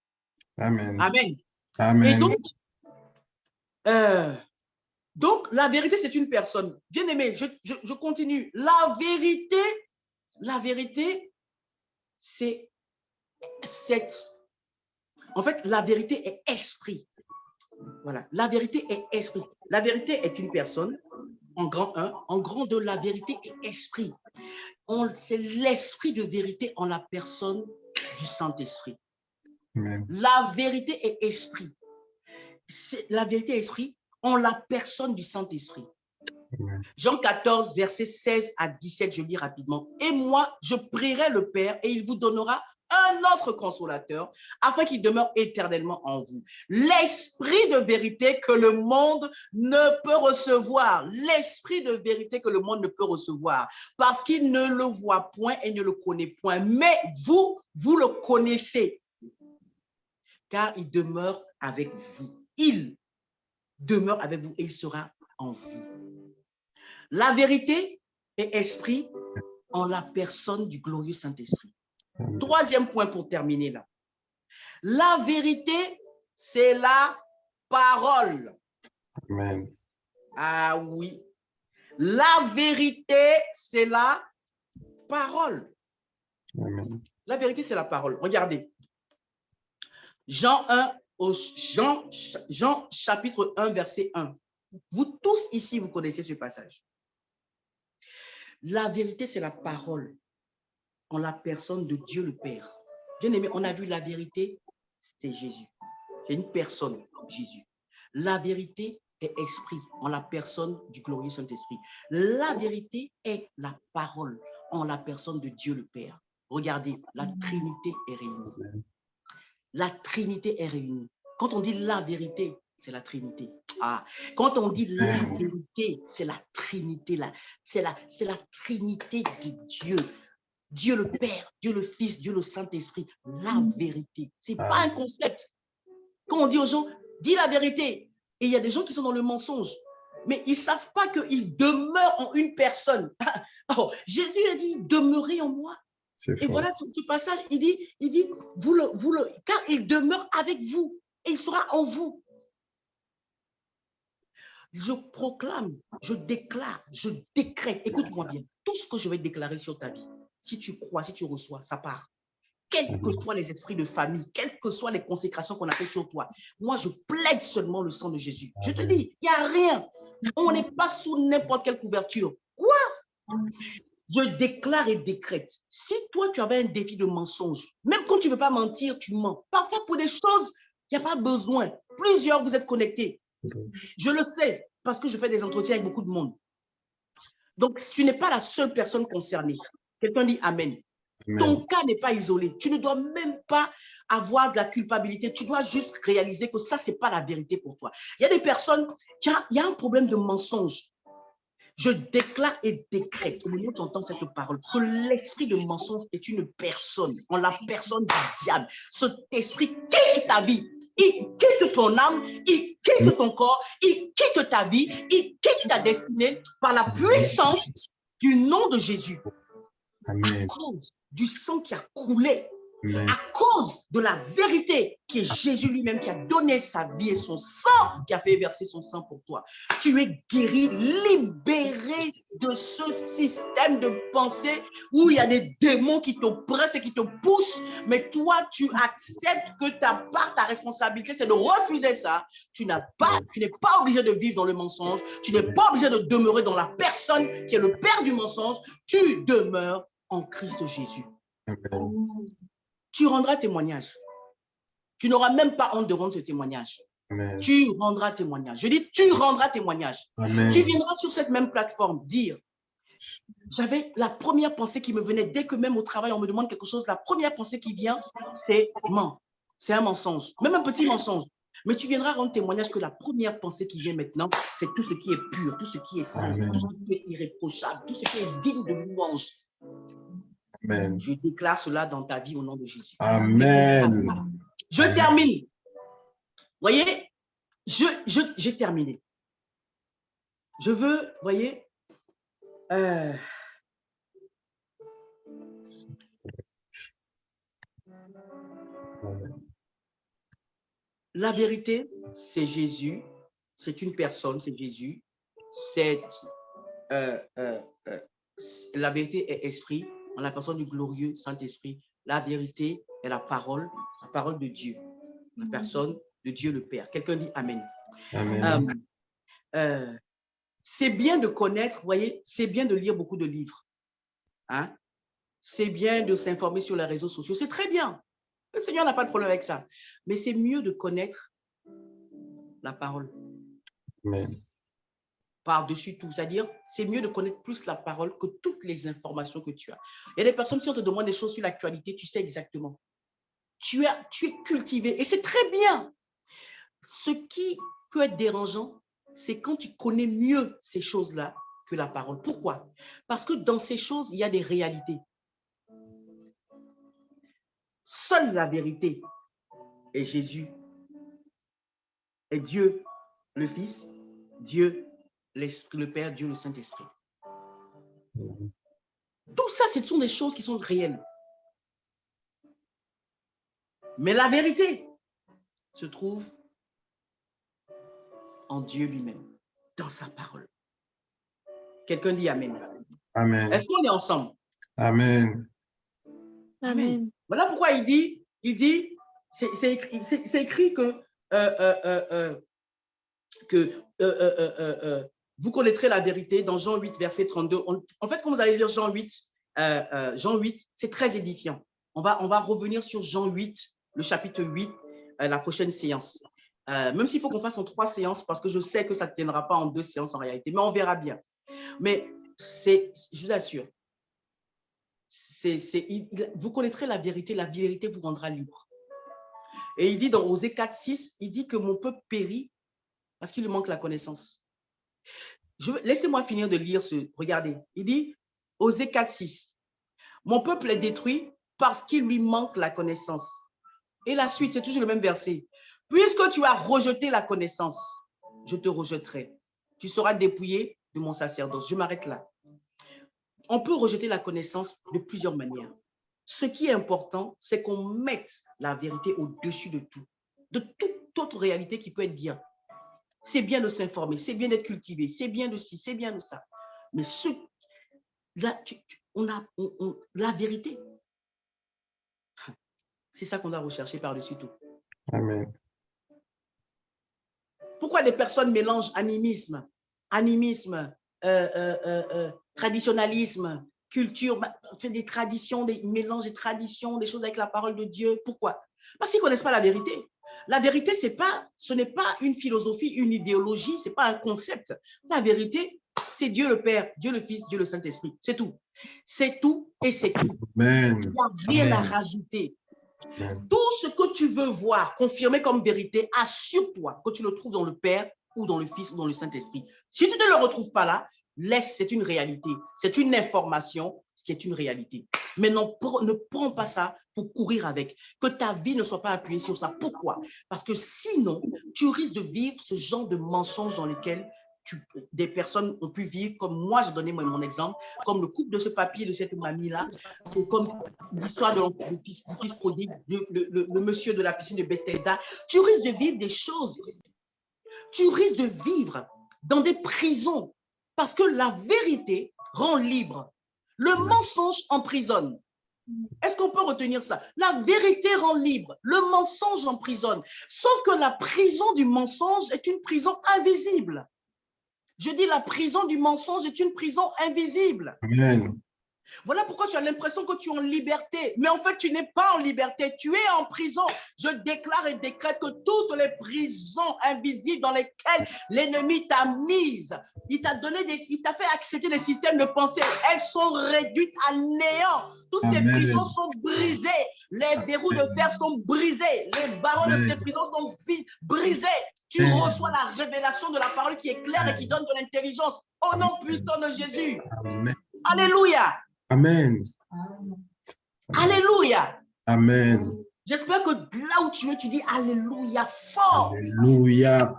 Amen. Amen. Amen. Et donc, la vérité, c'est une personne. Bien aimé, je continue. La vérité, c'est cette... En fait, la vérité est esprit. Voilà, la vérité est esprit. La vérité est une personne, en grand 1. En grand 2, la vérité est esprit. C'est l'esprit de vérité en la personne du Saint-Esprit. La vérité est esprit. La vérité est esprit en la personne du Saint-Esprit. Jean 14, versets 16 à 17, je lis rapidement. Et moi, je prierai le Père et il vous donnera un autre consolateur afin qu'il demeure éternellement en vous. L'esprit de vérité que le monde ne peut recevoir. L'esprit de vérité que le monde ne peut recevoir parce qu'il ne le voit point et ne le connaît point. Mais vous le connaissez car il demeure avec vous. Il demeure avec vous et il sera en vous. La vérité est esprit en la personne du glorieux Saint-Esprit. Troisième point pour terminer là. La vérité, c'est la parole. Amen. Ah oui. La vérité, c'est la parole. Amen. La vérité, c'est la parole. Regardez. Jean chapitre 1, verset 1. Vous tous ici, vous connaissez ce passage. La vérité, c'est la parole en la personne de Dieu le Père. Bien aimé, on a vu la vérité, c'est Jésus. C'est une personne, Jésus. La vérité est esprit en la personne du glorieux Saint-Esprit. La vérité est la parole en la personne de Dieu le Père. Regardez, la Trinité est réunie. La Trinité est réunie. Quand on dit la vérité, c'est la Trinité. Ah, quand on dit la vérité, c'est la Trinité. C'est la Trinité de Dieu. Dieu le Père, Dieu le Fils, Dieu le Saint-Esprit. La vérité. Ce n'est pas un concept. Quand on dit aux gens, dis la vérité. Et il y a des gens qui sont dans le mensonge. Mais ils ne savent pas qu'ils demeurent en une personne. Oh, Jésus a dit, demeurez en moi. Et voilà ce passage, il dit car il demeure avec vous et il sera en vous. Je proclame, je déclare, je décrète. Écoute-moi bien, tout ce que je vais déclarer sur ta vie, si tu crois, si tu reçois, ça part. Quels que soient les esprits de famille, quelles que soient les consécrations qu'on a fait sur toi, moi, je plaide seulement le sang de Jésus. Je te dis, il n'y a rien. On n'est pas sous n'importe quelle couverture. Quoi? Je déclare et décrète. Si toi, tu avais un défi de mensonge, même quand tu ne veux pas mentir, tu mens. Parfois, pour des choses, il n'y a pas besoin. Plusieurs, vous êtes connectés. Je le sais parce que je fais des entretiens avec beaucoup de monde. Donc, tu n'es pas la seule personne concernée. Quelqu'un dit Amen. Amen. Ton cas n'est pas isolé. Tu ne dois même pas avoir de la culpabilité. Tu dois juste réaliser que ça, ce n'est pas la vérité pour toi. Il y a des personnes, il y a un problème de mensonge. Je déclare et décrète, au moment où tu entends cette parole, que l'esprit de mensonge est une personne, en la personne du diable. Cet esprit quitte ta vie, il quitte ton âme, il quitte ton corps, il quitte ta vie, il quitte ta destinée par la puissance du nom de Jésus. Amen. À cause du sang qui a coulé, amen, à cause de la vérité qui est Jésus lui-même qui a donné sa vie et son sang, qui a fait verser son sang pour toi. Tu es guéri, libéré de ce système de pensée où il y a des démons qui t'oppressent et qui te poussent, mais toi, tu acceptes que ta part, ta responsabilité, c'est de refuser ça. Tu n'es pas obligé de vivre dans le mensonge. Tu n'es pas obligé de demeurer dans la personne qui est le père du mensonge. Tu demeures en Christ Jésus. Amen. Tu rendras témoignage. Tu n'auras même pas honte de rendre ce témoignage. Amen. Tu rendras témoignage. Je dis, tu rendras témoignage. Amen. Tu viendras sur cette même plateforme dire, j'avais la première pensée qui me venait, dès que même au travail, on me demande quelque chose, la première pensée qui vient, c'est ment. C'est un mensonge, même un petit mensonge. Mais tu viendras rendre témoignage que la première pensée qui vient maintenant, c'est tout ce qui est pur, tout ce qui est saint, Amen. tout ce qui est irréprochable, tout ce qui est digne de louange. Amen. Je déclare cela dans ta vie au nom de Jésus. Amen. Je termine. Voyez, j'ai terminé. Je veux, voyez, la vérité, c'est Jésus. C'est une personne, c'est Jésus. C'est la vérité est esprit, en la personne du glorieux Saint-Esprit. La vérité est la parole de Dieu, la personne de Dieu le Père. Quelqu'un dit Amen. Amen. C'est bien de connaître, vous voyez, c'est bien de lire beaucoup de livres. Hein? C'est bien de s'informer sur les réseaux sociaux. C'est très bien. Le Seigneur n'a pas de problème avec ça. Mais c'est mieux de connaître la parole. Amen. Par-dessus tout. C'est-à-dire, c'est mieux de connaître plus la parole que toutes les informations que tu as. Il y a des personnes, si on te demande des choses sur l'actualité, tu sais exactement. Tu es cultivé et c'est très bien. Ce qui peut être dérangeant, c'est quand tu connais mieux ces choses-là que la parole. Pourquoi? Parce que dans ces choses, il y a des réalités. Seule la vérité est Jésus, est Dieu le Fils, Dieu le Père, Dieu le Saint-Esprit. Tout ça, ce sont des choses qui sont réelles. Mais la vérité se trouve en Dieu lui-même, dans sa parole. Quelqu'un dit Amen. Amen. Est-ce qu'on est ensemble? Amen. Amen. Voilà pourquoi il dit, c'est écrit que vous connaîtrez la vérité dans Jean 8, verset 32. En fait, quand vous allez lire Jean 8, c'est très édifiant. On va revenir sur Jean 8, le chapitre 8, la prochaine séance. Même s'il faut qu'on fasse en 3 séances, parce que je sais que ça ne tiendra pas en 2 séances en réalité, mais on verra bien. Mais je vous assure, vous connaîtrez la vérité vous rendra libre. Et il dit dans Osée 4, 6, il dit que mon peuple périt parce qu'il lui manque la connaissance. Laissez-moi finir de lire regardez, il dit, Osée 4, 6, mon peuple est détruit parce qu'il lui manque la connaissance. Et la suite, c'est toujours le même verset. Puisque tu as rejeté la connaissance, je te rejetterai. Tu seras dépouillé de mon sacerdoce. Je m'arrête là. On peut rejeter la connaissance de plusieurs manières. Ce qui est important, c'est qu'on mette la vérité au-dessus de tout, de toute autre réalité qui peut être bien. C'est bien de s'informer, c'est bien d'être cultivé, c'est bien de ci, c'est bien de ça. Mais la vérité, c'est ça qu'on doit rechercher par-dessus tout. Amen. Pourquoi des personnes mélangent animisme, traditionnalisme, culture, fait des traditions, des mélanges de traditions, des choses avec la parole de Dieu? Pourquoi? Parce qu'ils ne connaissent pas la vérité. La vérité, ce n'est pas une philosophie, une idéologie, ce n'est pas un concept. La vérité, c'est Dieu le Père, Dieu le Fils, Dieu le Saint-Esprit. C'est tout. C'est tout et c'est tout. Amen. Il n'y a rien à rajouter. Amen. Tout ce que tu veux voir confirmé comme vérité, assure-toi que tu le trouves dans le Père ou dans le Fils ou dans le Saint-Esprit. Si tu ne le retrouves pas là, laisse, c'est une réalité. C'est une information, c'est une réalité. Mais non, ne prends pas ça pour courir avec. Que ta vie ne soit pas appuyée sur ça. Pourquoi? Parce que sinon, tu risques de vivre ce genre de mensonges dans lesquels des personnes ont pu vivre, comme moi, j'ai donné mon exemple, comme le couple de ce papier, de cette mamie-là, comme l'histoire du fils prodigue, le monsieur de la piscine de Bethesda. Tu risques de vivre des choses. Tu risques de vivre dans des prisons Parce que la vérité rend libre. Le mensonge emprisonne. Est-ce qu'on peut retenir ça? La vérité rend libre. Le mensonge emprisonne. Sauf que la prison du mensonge est une prison invisible. Je dis la prison du mensonge est une prison invisible. Amen. Voilà pourquoi tu as l'impression que tu es en liberté. Mais en fait, tu n'es pas en liberté. Tu es en prison. Je déclare et décrète que toutes les prisons invisibles dans lesquelles l'ennemi t'a mise, il t'a fait accepter des systèmes de pensée. Elles sont réduites à néant. Toutes ces prisons sont brisées. Les verrous de fer sont brisés. Les barreaux de ces prisons sont brisés. Tu reçois la révélation de la parole qui est claire et qui donne de l'intelligence. Au nom puissant de Jésus. Amen. Alléluia. Amen. Alléluia. Amen. J'espère que là où tu es, tu dis Alléluia fort. Alléluia.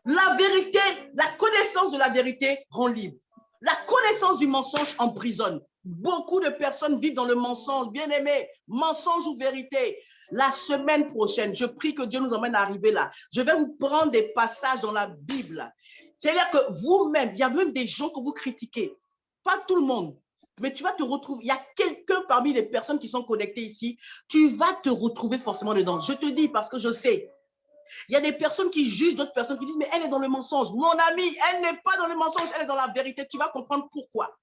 La vérité, la connaissance de la vérité rend libre. La connaissance du mensonge emprisonne. Beaucoup de personnes vivent dans le mensonge. Bien-aimés, mensonge ou vérité. La semaine prochaine, je prie que Dieu nous emmène à arriver là. Je vais vous prendre des passages dans la Bible. C'est-à-dire que vous-même, il y a même des gens que vous critiquez. Pas tout le monde, mais tu vas te retrouver. Il y a quelqu'un parmi les personnes qui sont connectées ici. Tu vas te retrouver forcément dedans. Je te dis parce que je sais. Il y a des personnes qui jugent d'autres personnes qui disent, mais elle est dans le mensonge. Mon ami, elle n'est pas dans le mensonge, elle est dans la vérité. Tu vas comprendre pourquoi.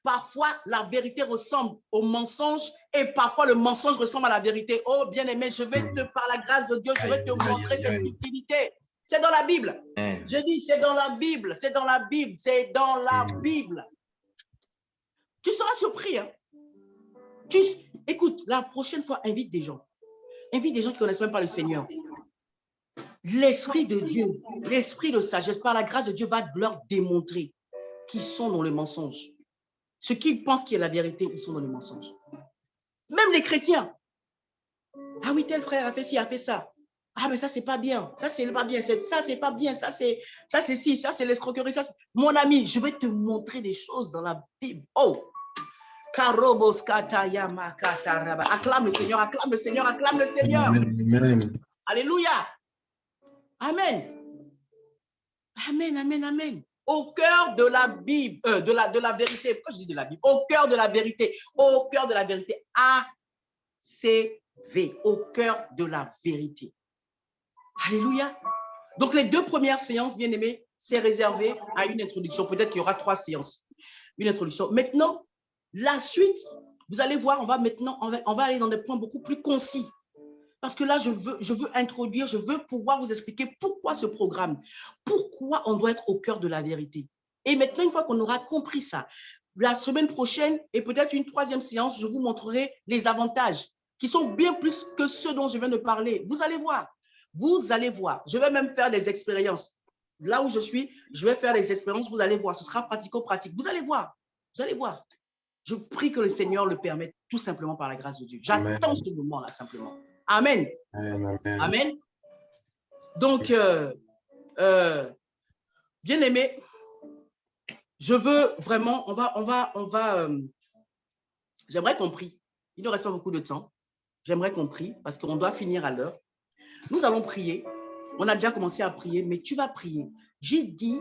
Parfois, la vérité ressemble au mensonge et parfois le mensonge ressemble à la vérité. Oh, bien-aimé, je vais te, par la grâce de Dieu, je vais te montrer cette utilité. C'est dans la Bible. Je dis, c'est dans la Bible, c'est dans la Bible, c'est dans la Bible. Tu seras surpris. Hein? Écoute, la prochaine fois, invite des gens. Invite des gens qui ne connaissent même pas le Seigneur. L'Esprit de Dieu, l'Esprit de sagesse, par la grâce de Dieu, va leur démontrer qu'ils sont dans le mensonge. Ce qu'ils pensent qui est la vérité, ils sont dans le mensonge. Même les chrétiens. Ah oui, tel frère a fait ci, a fait ça. Ah, mais ça, c'est pas bien. Ça, c'est pas bien. Ça, c'est pas bien. Ça, c'est ci. Ça, c'est l'escroquerie. Mon ami, je vais te montrer des choses dans la Bible. Oh! Acclame le Seigneur, acclame le Seigneur, acclame le Seigneur. Amen. Alléluia. Amen. Amen, amen, amen. Au cœur de la Bible, de la vérité. Pourquoi je dis de la Bible? Au cœur de la vérité. Au cœur de la vérité. ACV. Au cœur de la vérité. Alléluia. Donc, les 2 premières séances, bien aimés, c'est réservé à une introduction. Peut-être qu'il y aura 3 séances. Une introduction. Maintenant, la suite, vous allez voir, on va aller dans des points beaucoup plus concis. Parce que là, je veux introduire, je veux pouvoir vous expliquer pourquoi ce programme, pourquoi on doit être au cœur de la vérité. Et maintenant, une fois qu'on aura compris ça, la semaine prochaine et peut-être une 3e séance, je vous montrerai les avantages qui sont bien plus que ceux dont je viens de parler. Vous allez voir. Vous allez voir. Je vais même faire des expériences. Là où je suis, je vais faire des expériences. Vous allez voir. Ce sera pratico-pratique. Vous allez voir. Vous allez voir. Je prie que le Seigneur le permette tout simplement par la grâce de Dieu. J'attends ce moment-là simplement. Amen. Amen. Amen. Donc, bien aimé, je veux vraiment, j'aimerais qu'on prie. Il ne reste pas beaucoup de temps. J'aimerais qu'on prie parce qu'on doit finir à l'heure. Nous allons prier. On a déjà commencé à prier, mais tu vas prier. J'ai dit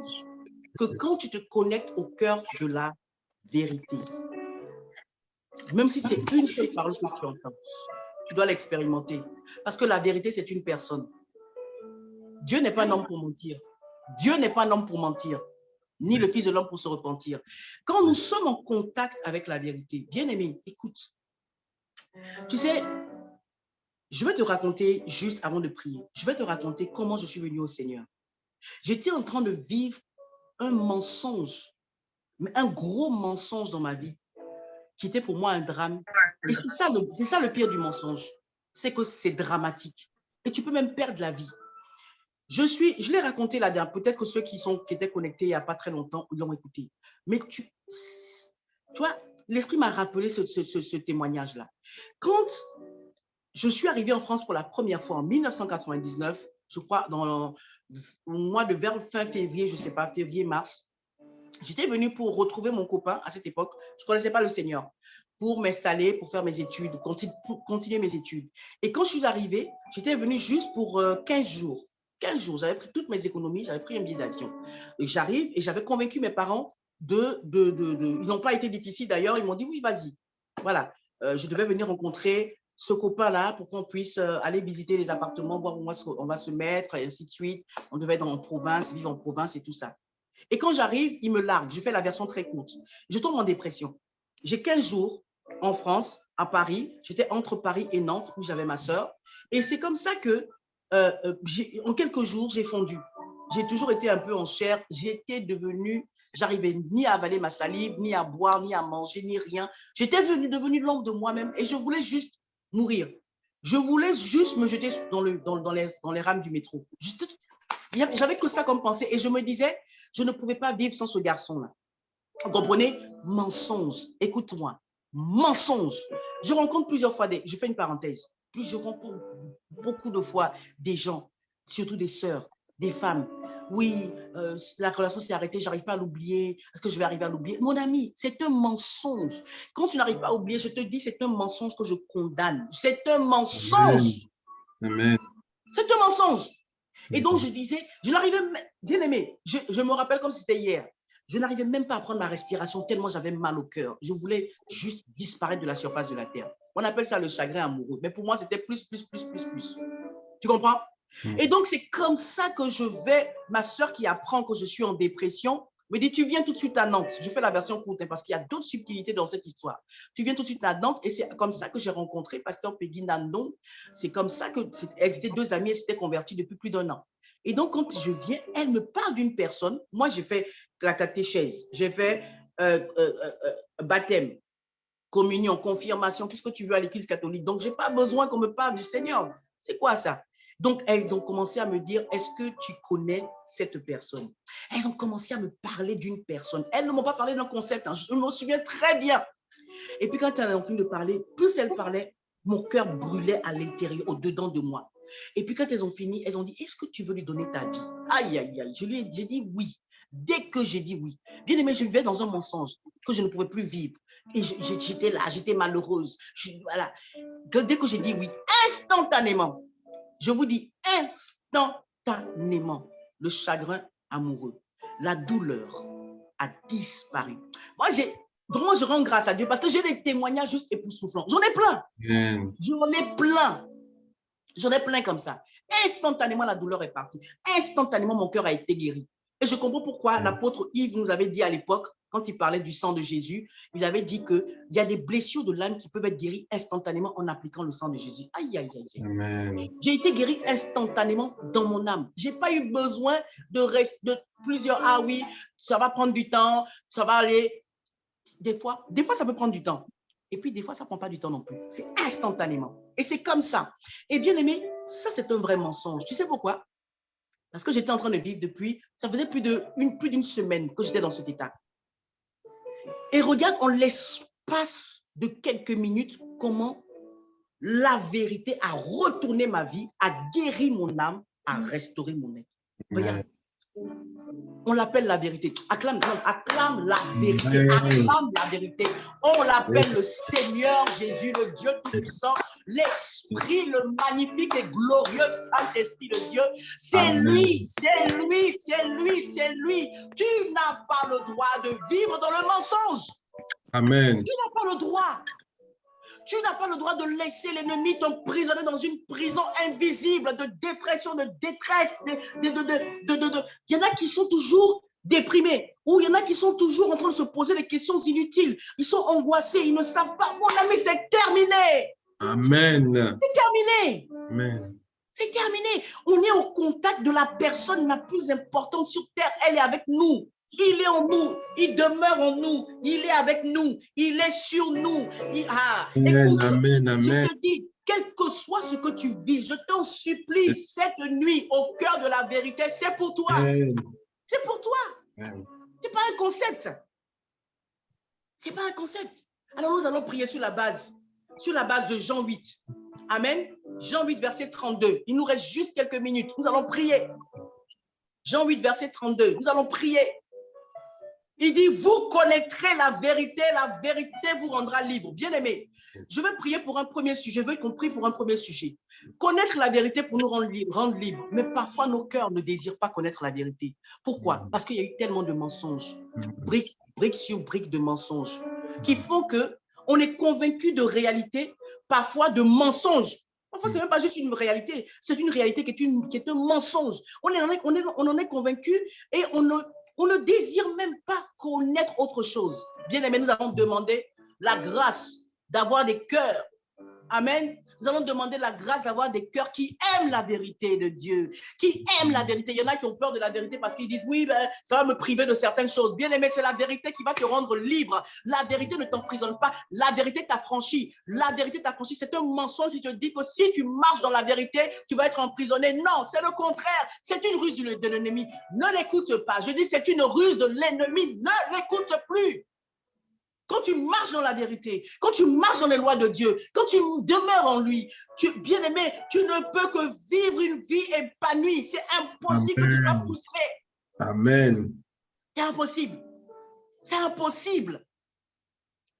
que quand tu te connectes au cœur de la vérité, même si c'est une seule parole que tu entends, tu dois l'expérimenter. Parce que la vérité, c'est une personne. Dieu n'est pas un homme pour mentir. Dieu n'est pas un homme pour mentir, ni le Fils de l'homme pour se repentir. Quand nous sommes en contact avec la vérité, bien-aimé, écoute. Tu sais, je vais te raconter, juste avant de prier, je vais te raconter comment je suis venu au Seigneur. J'étais en train de vivre un mensonge, mais un gros mensonge dans ma vie, qui était pour moi un drame. Et c'est ça le pire du mensonge, c'est que c'est dramatique. Et tu peux même perdre la vie. Je l'ai raconté là dernière, peut-être que ceux qui étaient connectés il n'y a pas très longtemps l'ont écouté. Mais tu vois, l'Esprit m'a rappelé ce témoignage-là. Quand je suis arrivée en France pour la première fois en 1999, je crois, dans le mois de vers fin février, je ne sais pas, février-mars, j'étais venue pour retrouver mon copain à cette époque. Je ne connaissais pas le Seigneur, pour m'installer, pour faire mes études, pour continuer mes études. Et quand je suis arrivée, j'étais venue juste pour 15 jours. 15 jours, j'avais pris toutes mes économies, j'avais pris un billet d'avion. J'arrive et j'avais convaincu mes parents ils n'ont pas été difficiles d'ailleurs, ils m'ont dit oui, vas-y. Voilà, je devais venir rencontrer ce copain-là pour qu'on puisse aller visiter les appartements, voir où on va se mettre, et ainsi de suite. On devait être en province, vivre en province et tout ça. Et quand j'arrive, il me largue. Je fais la version très courte. Je tombe en dépression. J'ai 15 jours en France, à Paris. J'étais entre Paris et Nantes, où j'avais ma sœur. Et c'est comme ça que, en quelques jours, j'ai fondu. J'ai toujours été un peu en chair. J'étais devenue, j'arrivais ni à avaler ma salive, ni à boire, ni à manger, ni rien. J'étais devenue l'ombre de moi-même et je voulais juste mourir. Je voulais juste me jeter dans les rames du métro. J'avais que ça comme pensée et je me disais, je ne pouvais pas vivre sans ce garçon-là. Vous comprenez? Mensonge. Écoute-moi. Mensonge. Je rencontre plusieurs fois je fais une parenthèse. Puis je rencontre beaucoup de fois des gens, surtout des sœurs, des femmes. Oui, la relation s'est arrêtée, j'arrive pas à l'oublier. Est-ce que je vais arriver à l'oublier? Mon ami, c'est un mensonge. Quand tu n'arrives pas à oublier, je te dis, c'est un mensonge que je condamne. C'est un mensonge. Amen. C'est un mensonge. Et donc, je disais, je n'arrivais, bien aimé, je me rappelle comme si c'était hier. Je n'arrivais même pas à prendre ma respiration tellement j'avais mal au cœur. Je voulais juste disparaître de la surface de la terre. On appelle ça le chagrin amoureux. Mais pour moi, c'était plus. Tu comprends? Et donc, c'est comme ça que je vais, ma soeur qui apprend que je suis en dépression, me dit, tu viens tout de suite à Nantes. Je fais la version courte parce qu'il y a d'autres subtilités dans cette histoire. Tu viens tout de suite à Nantes et c'est comme ça que j'ai rencontré Pasteur Peggy Nandon. C'est comme ça que elles étaient deux amies, elles s'étaient converties depuis plus d'1 an. Et donc, quand je viens, elle me parle d'une personne. Moi, j'ai fait la catéchèse, j'ai fait baptême, communion, confirmation, tout ce que tu veux à l'église catholique. Donc, je n'ai pas besoin qu'on me parle du Seigneur. C'est quoi ça? Donc, elles ont commencé à me dire, est-ce que tu connais cette personne? Elles ont commencé à me parler d'une personne. Elles ne m'ont pas parlé d'un concept, hein. Je me souviens très bien. Et puis, quand elles ont fini de parler, plus elles parlaient, mon cœur brûlait à l'intérieur, au-dedans de moi. Et puis, quand elles ont fini, elles ont dit, est-ce que tu veux lui donner ta vie? Aïe, aïe, aïe. J'ai dit oui. Dès que j'ai dit oui, bien aimé, je vivais dans un mensonge que je ne pouvais plus vivre. Et j'étais là, j'étais malheureuse. Voilà. Dès que j'ai dit oui, instantanément, je vous dis instantanément, le chagrin amoureux, la douleur a disparu. Moi, vraiment, je rends grâce à Dieu parce que j'ai des témoignages juste époustouflants. J'en ai plein. J'en ai plein. J'en ai plein comme ça. Instantanément, la douleur est partie. Instantanément, mon cœur a été guéri. Et je comprends pourquoi l'apôtre Yves nous avait dit à l'époque, quand il parlait du sang de Jésus, il avait dit qu'il y a des blessures de l'âme qui peuvent être guéries instantanément en appliquant le sang de Jésus. Aïe, aïe, aïe. Amen. J'ai été guéri instantanément dans mon âme. Je n'ai pas eu besoin de plusieurs, ah oui, ça va prendre du temps, ça va aller. Des fois, ça peut prendre du temps. Et puis, des fois, ça ne prend pas du temps non plus. C'est instantanément. Et c'est comme ça. Et bien aimé, ça, c'est un vrai mensonge. Tu sais pourquoi? Parce que j'étais en train de vivre depuis, ça faisait plus d'une semaine que j'étais dans cet état. Et regarde en l'espace de quelques minutes, comment la vérité a retourné ma vie, a guéri mon âme, a restauré mon être. Regarde. On l'appelle la vérité. Acclame la vérité. Acclame la vérité. On l'appelle le Seigneur Jésus, le Dieu Tout-Puissant, l'Esprit, le magnifique et glorieux Saint-Esprit de Dieu. C'est lui, c'est lui, c'est lui, c'est lui. Tu n'as pas le droit de vivre dans le mensonge. Amen. Tu n'as pas le droit. Tu n'as pas le droit de laisser l'ennemi t'emprisonner dans une prison invisible de dépression, de détresse. Il y en a qui sont toujours déprimés ou il y en a qui sont toujours en train de se poser des questions inutiles. Ils sont angoissés, ils ne savent pas. Mon ami, c'est terminé. Amen. C'est terminé. Amen. C'est terminé. On est au contact de la personne la plus importante sur terre. Elle est avec nous. Il est en nous, il demeure en nous, il est avec nous, il est sur nous. Écoute, je te dis, quel que soit ce que tu vis, je t'en supplie, cette nuit, au cœur de la vérité, c'est pour toi. C'est pour toi. Ce n'est pas un concept. Ce n'est pas un concept. Alors nous allons prier sur la base de Jean 8. Amen. Jean 8, verset 32. Il nous reste juste quelques minutes. Nous allons prier. Jean 8, verset 32. Nous allons prier. Il dit, vous connaîtrez la vérité vous rendra libre. Bien-aimé, je vais prier pour un premier sujet, je veux qu'on prie pour un premier sujet. Connaître la vérité pour nous rendre libres. Mais parfois, nos cœurs ne désirent pas connaître la vérité. Pourquoi? Parce qu'il y a eu tellement de mensonges, briques sur briques de mensonges, qui font qu'on est convaincu de réalité, parfois de mensonges. Parfois, ce n'est même pas juste une réalité, c'est une réalité qui est un mensonge. On en est convaincu et on ne désire même pas connaître autre chose. Bien aimé, nous allons demander la grâce d'avoir des cœurs. Amen. Nous allons demander la grâce d'avoir des cœurs qui aiment la vérité de Dieu, qui aiment la vérité. Il y en a qui ont peur de la vérité parce qu'ils disent, oui, ben, ça va me priver de certaines choses. Bien aimé, c'est la vérité qui va te rendre libre. La vérité ne t'emprisonne pas. La vérité t'affranchit. La vérité t'affranchit. C'est un mensonge qui te dit que si tu marches dans la vérité, tu vas être emprisonné. Non, c'est le contraire. C'est une ruse de l'ennemi. Ne l'écoute pas. Je dis, c'est une ruse de l'ennemi. Ne l'écoute plus. Quand tu marches dans la vérité, quand tu marches dans les lois de Dieu, quand tu demeures en lui, bien-aimé, tu ne peux que vivre une vie épanouie. C'est impossible que tu sois frustré. Amen. C'est impossible. C'est impossible.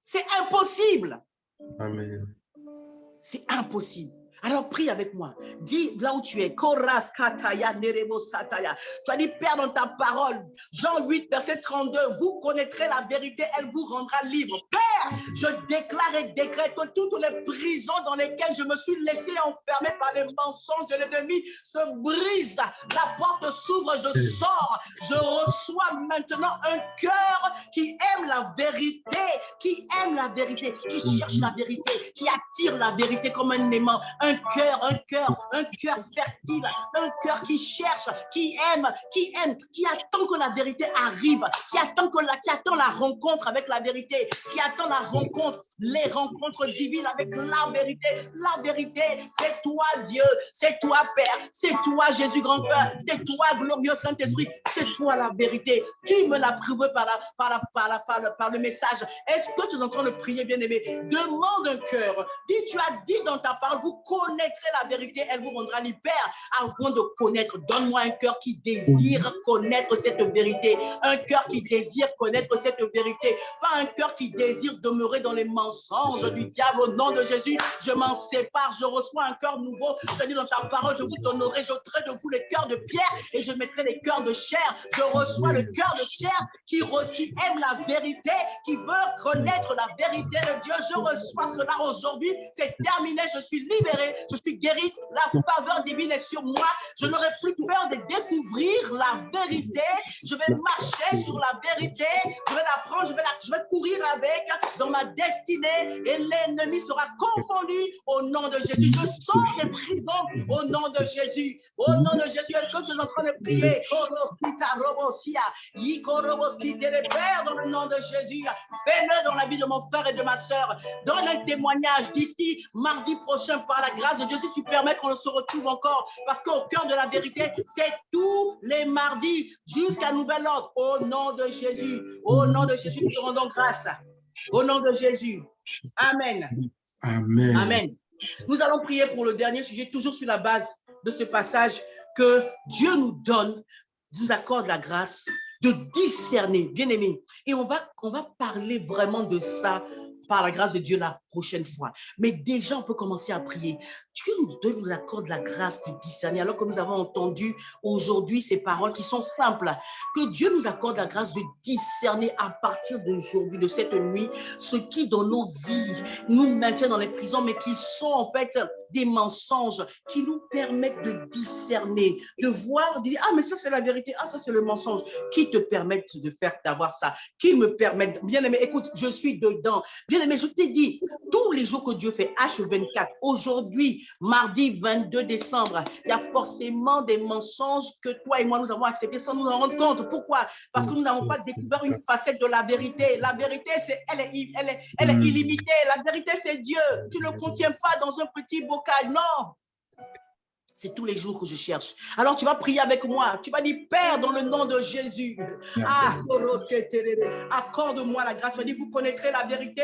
C'est impossible. Amen. C'est impossible. Alors prie avec moi. Dis là où tu es. Koras kataya nerebo sataya. Tu as dit, Père, dans ta parole, Jean 8, verset 32, vous connaîtrez la vérité, elle vous rendra libre. Père, je déclare et décrète que toutes les prisons dans lesquelles je me suis laissé enfermer par les mensonges de l'ennemi se brisent. La porte s'ouvre, je sors. Je reçois maintenant un cœur qui aime la vérité, qui cherche la vérité, qui attire la vérité comme un aimant. Un cœur fertile, un cœur qui cherche, qui aime, qui attend que la vérité arrive, qui attend la rencontre avec la vérité, qui attend la rencontre, les rencontres divines avec la vérité. La vérité, c'est toi Dieu, c'est toi Père, c'est toi Jésus grand-père, c'est toi glorieux Saint-Esprit, c'est toi la vérité. Tu me l'as prouvé par le message. Est-ce que tu es en train de prier, bien-aimé? Demande un cœur. Dis, tu as dit dans ta parole, vous connaîtrez la vérité, elle vous rendra libre. Père, avant de connaître, donne-moi un cœur qui désire connaître cette vérité. Un cœur qui désire connaître cette vérité. Pas un cœur qui désire demeurer dans les mensonges du diable. Au nom de Jésus, je m'en sépare. Je reçois un cœur nouveau. Je dis dans ta parole, je vous donnerai, j'ôterai de vous les cœurs de pierre et je mettrai les cœurs de chair. Je reçois le cœur de chair qui aime la vérité, qui veut connaître la vérité de Dieu. Je reçois cela aujourd'hui. C'est terminé. Je suis libéré, je suis guéri, la faveur divine est sur moi, je n'aurai plus peur de découvrir la vérité, je vais marcher sur la vérité, je vais la prendre, je vais courir avec dans ma destinée et l'ennemi sera confondu au nom de Jésus. Je sors des prisons au nom de Jésus. Au nom de Jésus, est-ce que tu es en train de prier? Père, dans le nom de Jésus, fais-le dans la vie de mon frère et de ma soeur. Donne un témoignage d'ici mardi prochain par la grâce de Dieu, si tu permets qu'on se retrouve encore, parce qu'au cœur de la vérité, c'est tous les mardis jusqu'à nouvel ordre. Au nom de Jésus, nous te rendons grâce. Au nom de Jésus. Amen. Amen. Amen. Nous allons prier pour le dernier sujet, toujours sur la base de ce passage, que Dieu nous accorde la grâce de discerner, bien aimé. Et on va parler vraiment de ça par la grâce de Dieu la prochaine fois. Mais déjà, on peut commencer à prier. Dieu nous accorde la grâce de discerner, alors que nous avons entendu aujourd'hui ces paroles qui sont simples. Que Dieu nous accorde la grâce de discerner à partir d'aujourd'hui, de cette nuit, ce qui dans nos vies nous maintient dans les prisons, mais qui sont en fait des mensonges qui nous permettent de discerner, de voir, de dire, ah, mais ça c'est la vérité, ah, ça c'est le mensonge, qui te permettent d'avoir ça, qui me permettent, bien aimé, écoute, je suis dedans, bien aimé, je t'ai dit, tous les jours que Dieu fait H24, aujourd'hui, mardi 22 décembre, il y a forcément des mensonges que toi et moi nous avons acceptés sans nous en rendre compte. Pourquoi? Parce que nous n'avons pas découvert une facette de la vérité. La vérité, elle est illimitée. La vérité, c'est Dieu. Tu ne le contiens pas dans un petit bocal, non. C'est tous les jours que je cherche. Alors, tu vas prier avec moi. Tu vas dire, Père, dans le nom de Jésus, accorde-moi la grâce. Tu vas dire, vous connaîtrez la vérité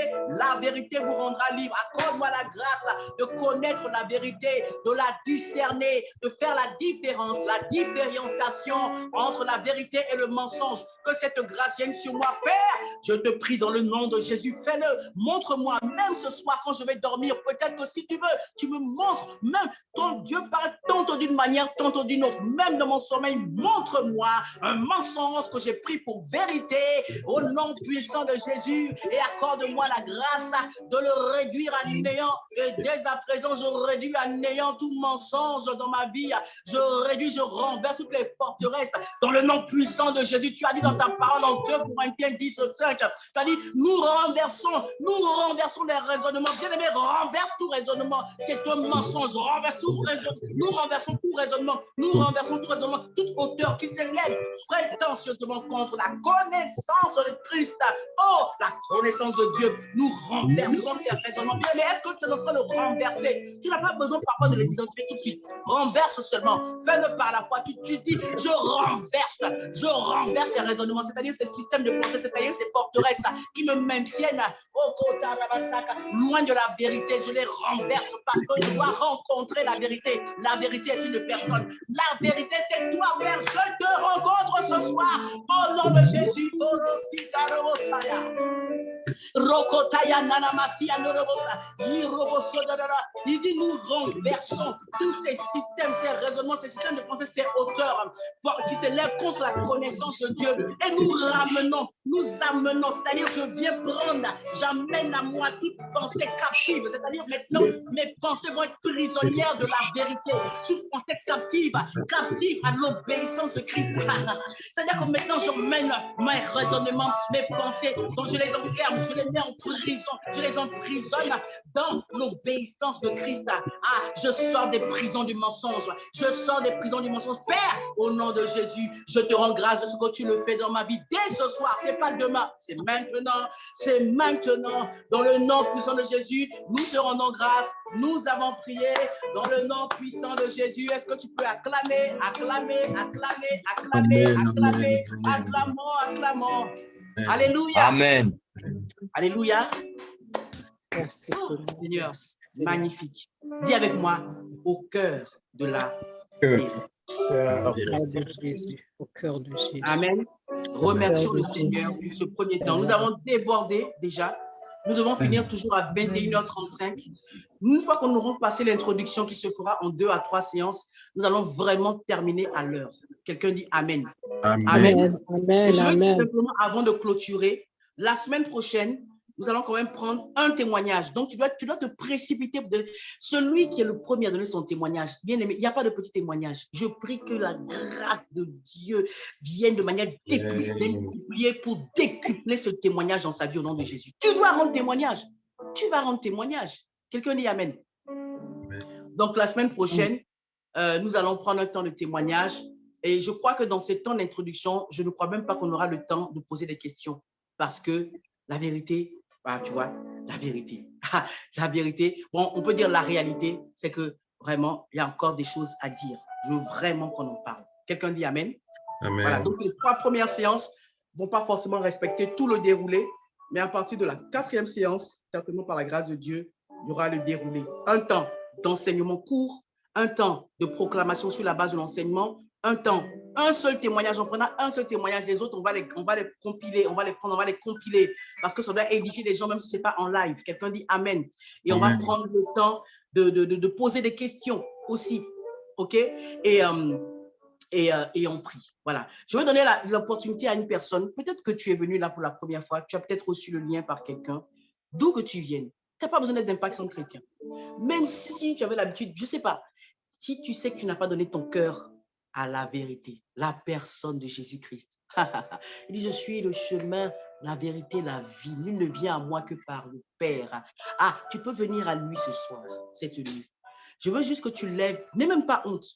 vous rendra libre. Accorde-moi la grâce de connaître la vérité, de la discerner, de faire la différence, la différenciation entre la vérité et le mensonge. Que cette grâce vienne sur moi, Père. Je te prie dans le nom de Jésus, fais-le. Montre-moi, même ce soir, quand je vais dormir, peut-être que si tu veux, tu me montres, même ton Dieu parle tantôt d'une manière, tantôt d'une autre. Même dans mon sommeil, montre-moi un mensonge que j'ai pris pour vérité au nom puissant de Jésus et accorde-moi la grâce de le réduire à néant. Et dès à présent, je réduis à néant tout mensonge dans ma vie. Je réduis, je renverse toutes les forteresses dans le nom puissant de Jésus. Tu as dit dans ta parole en 2 Corinthiens 10:5, tu as dit, nous renversons les raisonnements. Bien-aimé, renverse tout raisonnement qui est un mensonge. Renverse tout raisonnement. Nous renversons tout raisonnement, toute hauteur qui s'élève prétentieusement contre la connaissance de Christ. Oh, la connaissance de Dieu, nous renversons ces raisonnements. Mais est-ce que tu es en train de renverser? Tu n'as pas besoin parfois de les identifier tout de suite. Renverse seulement, fais-le par la foi. Tu dis, je renverse ces raisonnements, c'est-à-dire ces systèmes de pensée, c'est-à-dire ces forteresses qui me maintiennent loin de la vérité. Je les renverse parce que je dois rencontrer la vérité. La vérité est une personne. La vérité, c'est toi, Père. Je te rencontre ce soir. Au nom de Jésus. Il dit, nous renversons tous ces systèmes, ces raisonnements, ces systèmes de pensée, ces hauteurs qui s'élèvent contre la connaissance de Dieu. Et nous amenons, c'est-à-dire je viens prendre, j'amène à moi toute pensée captive. C'est-à-dire maintenant, mes pensées vont être prisonnières de la vérité. Toute pensée captive à l'obéissance de Christ. C'est-à-dire que maintenant, j'emmène mes raisonnements, mes pensées, donc je les enferme, je les mets en prison, je les emprisonne dans l'obéissance de Christ. Je sors des prisons du mensonge. Père, au nom de Jésus, je te rends grâce de ce que tu le fais dans ma vie dès ce soir. C'est pas demain, c'est maintenant. Dans le nom puissant de Jésus, nous te rendons grâce. Nous avons prié dans le nom puissant de Jésus. Est-ce que tu peux acclamer? Acclamons. Alléluia. Amen. Alléluia. Merci, Seigneur. Magnifique. Dis avec moi, au cœur de la vérité. Au cœur de Jésus. Amen. Remercions le Seigneur pour ce premier temps. Nous avons débordé déjà. Nous devons finir toujours à 21h35. Une fois qu'on aura passé l'introduction qui se fera en 2 à 3 séances, nous allons vraiment terminer à l'heure. Quelqu'un dit Amen. Amen. Et je veux simplement, avant de clôturer, la semaine prochaine, nous allons quand même prendre un témoignage. Donc, tu dois te précipiter. Celui qui est le premier à donner son témoignage, bien aimé, il n'y a pas de petit témoignage. Je prie que la grâce de Dieu vienne de manière décuplée pour décupler ce témoignage dans sa vie au nom de Jésus. Tu dois rendre témoignage. Tu vas rendre témoignage. Quelqu'un dit Amen. Donc, la semaine prochaine, nous allons prendre un temps de témoignage. Et je crois que dans ce temps d'introduction, je ne crois même pas qu'on aura le temps de poser des questions. Parce que la vérité, tu vois, la vérité, bon, on peut dire la réalité, c'est que vraiment, il y a encore des choses à dire. Je veux vraiment qu'on en parle. Quelqu'un dit Amen. Amen. Voilà, donc les 3 premières séances ne vont pas forcément respecter tout le déroulé, mais à partir de la 4e séance, certainement par la grâce de Dieu, il y aura le déroulé. Un temps d'enseignement court, un temps de proclamation sur la base de l'enseignement, un temps, un seul témoignage, on prendra un seul témoignage, les autres, on va les compiler, on va les compiler, parce que ça doit édifier les gens, même si ce n'est pas en live. Quelqu'un dit Amen. Et on va prendre le temps de poser des questions aussi, ok? Et on prie. Voilà. Je vais donner l'opportunité à une personne, peut-être que tu es venu là pour la première fois, tu as peut-être reçu le lien par quelqu'un, d'où que tu viennes. Tu n'as pas besoin d'être d'Impact Centre Chrétien. Même si tu avais l'habitude, je ne sais pas, si tu sais que tu n'as pas donné ton cœur à la vérité, la personne de Jésus-Christ. Il dit, je suis le chemin, la vérité, la vie. Nul ne vient à moi que par le Père. Tu peux venir à lui ce soir, cette nuit. Je veux juste que tu lèves, n'aie même pas honte.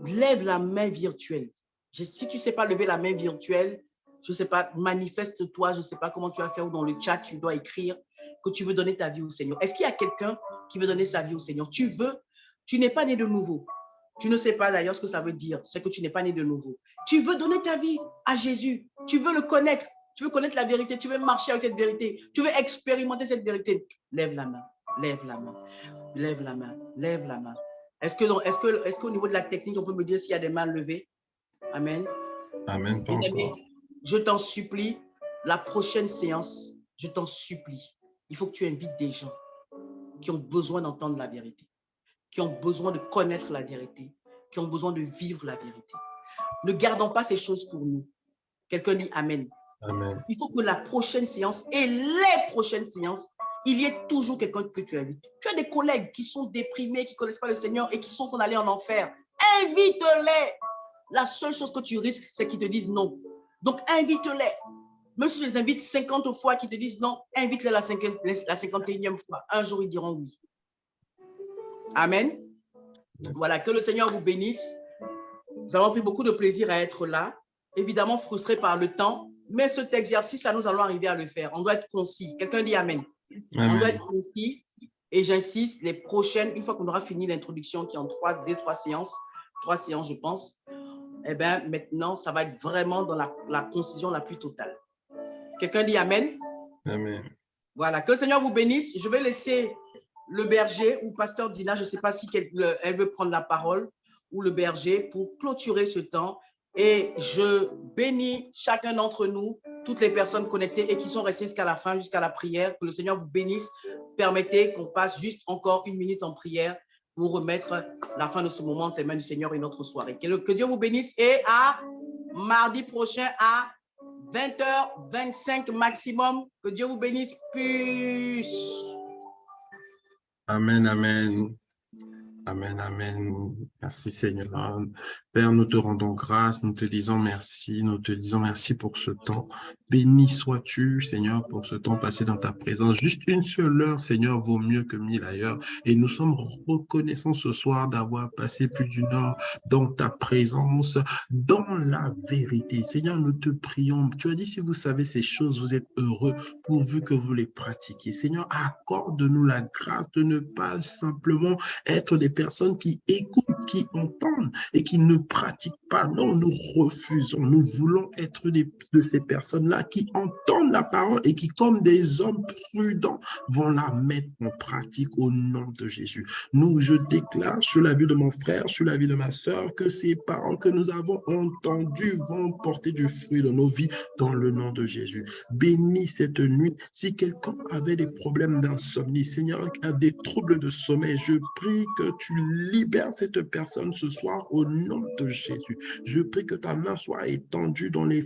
Lève la main virtuelle. Si tu ne sais pas lever la main virtuelle, je ne sais pas, manifeste-toi, je ne sais pas comment tu vas faire, ou dans le chat, tu dois écrire que tu veux donner ta vie au Seigneur. Est-ce qu'il y a quelqu'un qui veut donner sa vie au Seigneur? Tu veux Tu n'es pas né de nouveau. Tu ne sais pas d'ailleurs ce que ça veut dire, c'est que tu n'es pas né de nouveau. Tu veux donner ta vie à Jésus. Tu veux le connaître. Tu veux connaître la vérité. Tu veux marcher avec cette vérité. Tu veux expérimenter cette vérité. Lève la main. Lève la main. Lève la main. Lève la main. Est-ce qu'au niveau de la technique, on peut me dire s'il y a des mains levées? Amen. Amen. Pas encore. Je t'en supplie, la prochaine séance, je t'en supplie, il faut que tu invites des gens qui ont besoin d'entendre la vérité, qui ont besoin de connaître la vérité, qui ont besoin de vivre la vérité. Ne gardons pas ces choses pour nous. Quelqu'un dit Amen. Amen. Il faut que la prochaine séance et les prochaines séances, il y ait toujours quelqu'un que tu invites. Tu as des collègues qui sont déprimés, qui ne connaissent pas le Seigneur et qui sont en train d'aller en enfer. Invite-les. La seule chose que tu risques, c'est qu'ils te disent non. Donc, invite-les. Même si tu les invites 50 fois qu'ils te disent non, invite-les la 51e fois. Un jour, ils diront oui. Amen. Voilà, que le Seigneur vous bénisse. Nous avons pris beaucoup de plaisir à être là. Évidemment, frustrés par le temps. Mais cet exercice, nous allons arriver à le faire. On doit être concis. Quelqu'un dit Amen. Amen. On doit être concis. Et j'insiste, les prochaines, une fois qu'on aura fini l'introduction qui est en 3 séances, 3 séances, je pense, eh bien, maintenant, ça va être vraiment dans la concision la plus totale. Quelqu'un dit Amen? Amen. Voilà, que le Seigneur vous bénisse. Je vais laisser le berger ou pasteur Dina, je ne sais pas si elle veut prendre la parole, ou le berger pour clôturer ce temps. Et je bénis chacun d'entre nous, toutes les personnes connectées et qui sont restées jusqu'à la fin, jusqu'à la prière. Que le Seigneur vous bénisse. Permettez qu'on passe juste encore 1 minute en prière pour remettre la fin de ce moment entre les mains du Seigneur et notre soirée. Que Dieu vous bénisse et à mardi prochain à 20h25 maximum. Que Dieu vous bénisse. Plus. Amen, amen. Amen, amen. Merci Seigneur. Père, nous te rendons grâce, nous te disons merci pour ce temps. Béni sois-tu, Seigneur, pour ce temps passé dans ta présence. Juste une seule heure, Seigneur, vaut mieux que 1000 ailleurs. Et nous sommes reconnaissants ce soir d'avoir passé plus d'1 heure dans ta présence, dans la vérité. Seigneur, nous te prions. Tu as dit, si vous savez ces choses, vous êtes heureux pourvu que vous les pratiquiez. Seigneur, accorde-nous la grâce de ne pas simplement être des personnes qui écoutent, qui entendent et qui ne pratiquent pas. Non, nous refusons. Nous voulons être de ces personnes-là qui entendent la parole et qui, comme des hommes prudents, vont la mettre en pratique au nom de Jésus. Je déclare sur la vie de mon frère, sur la vie de ma sœur, que ces paroles que nous avons entendues vont porter du fruit dans nos vies dans le nom de Jésus. Bénis cette nuit. Si quelqu'un avait des problèmes d'insomnie, Seigneur, a des troubles de sommeil, je prie que tu libères cette personne ce soir au nom de Jésus. Je prie que ta main soit étendue dans les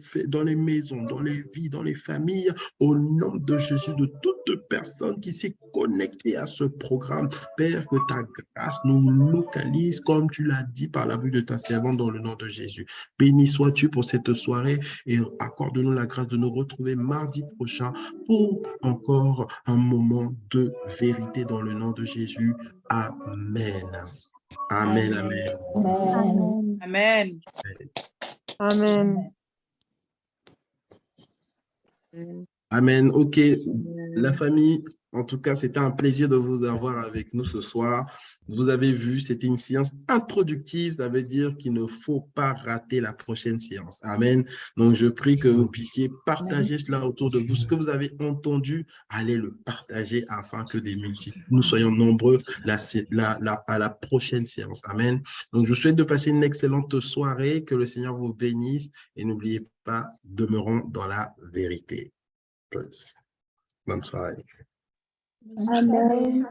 maisons, dans les vies, dans les familles, au nom de Jésus, de toute personne qui s'est connectée à ce programme. Père, que ta grâce nous localise comme tu l'as dit par la vue de ta servante dans le nom de Jésus. Béni sois-tu pour cette soirée et accorde-nous la grâce de nous retrouver mardi prochain pour encore un moment de vérité dans le nom de Jésus. Amen. Amen, amen. Amen. Amen. Amen. OK. La famille, en tout cas, c'était un plaisir de vous avoir avec nous ce soir. Vous avez vu, c'était une séance introductive. Ça veut dire qu'il ne faut pas rater la prochaine séance. Amen. Donc, je prie que vous puissiez partager cela autour de vous. Ce que vous avez entendu, allez le partager afin que nous soyons nombreux à la prochaine séance. Amen. Donc, je vous souhaite de passer une excellente soirée. Que le Seigneur vous bénisse. Et n'oubliez pas, demeurons dans la vérité. Bonne soirée. Amen.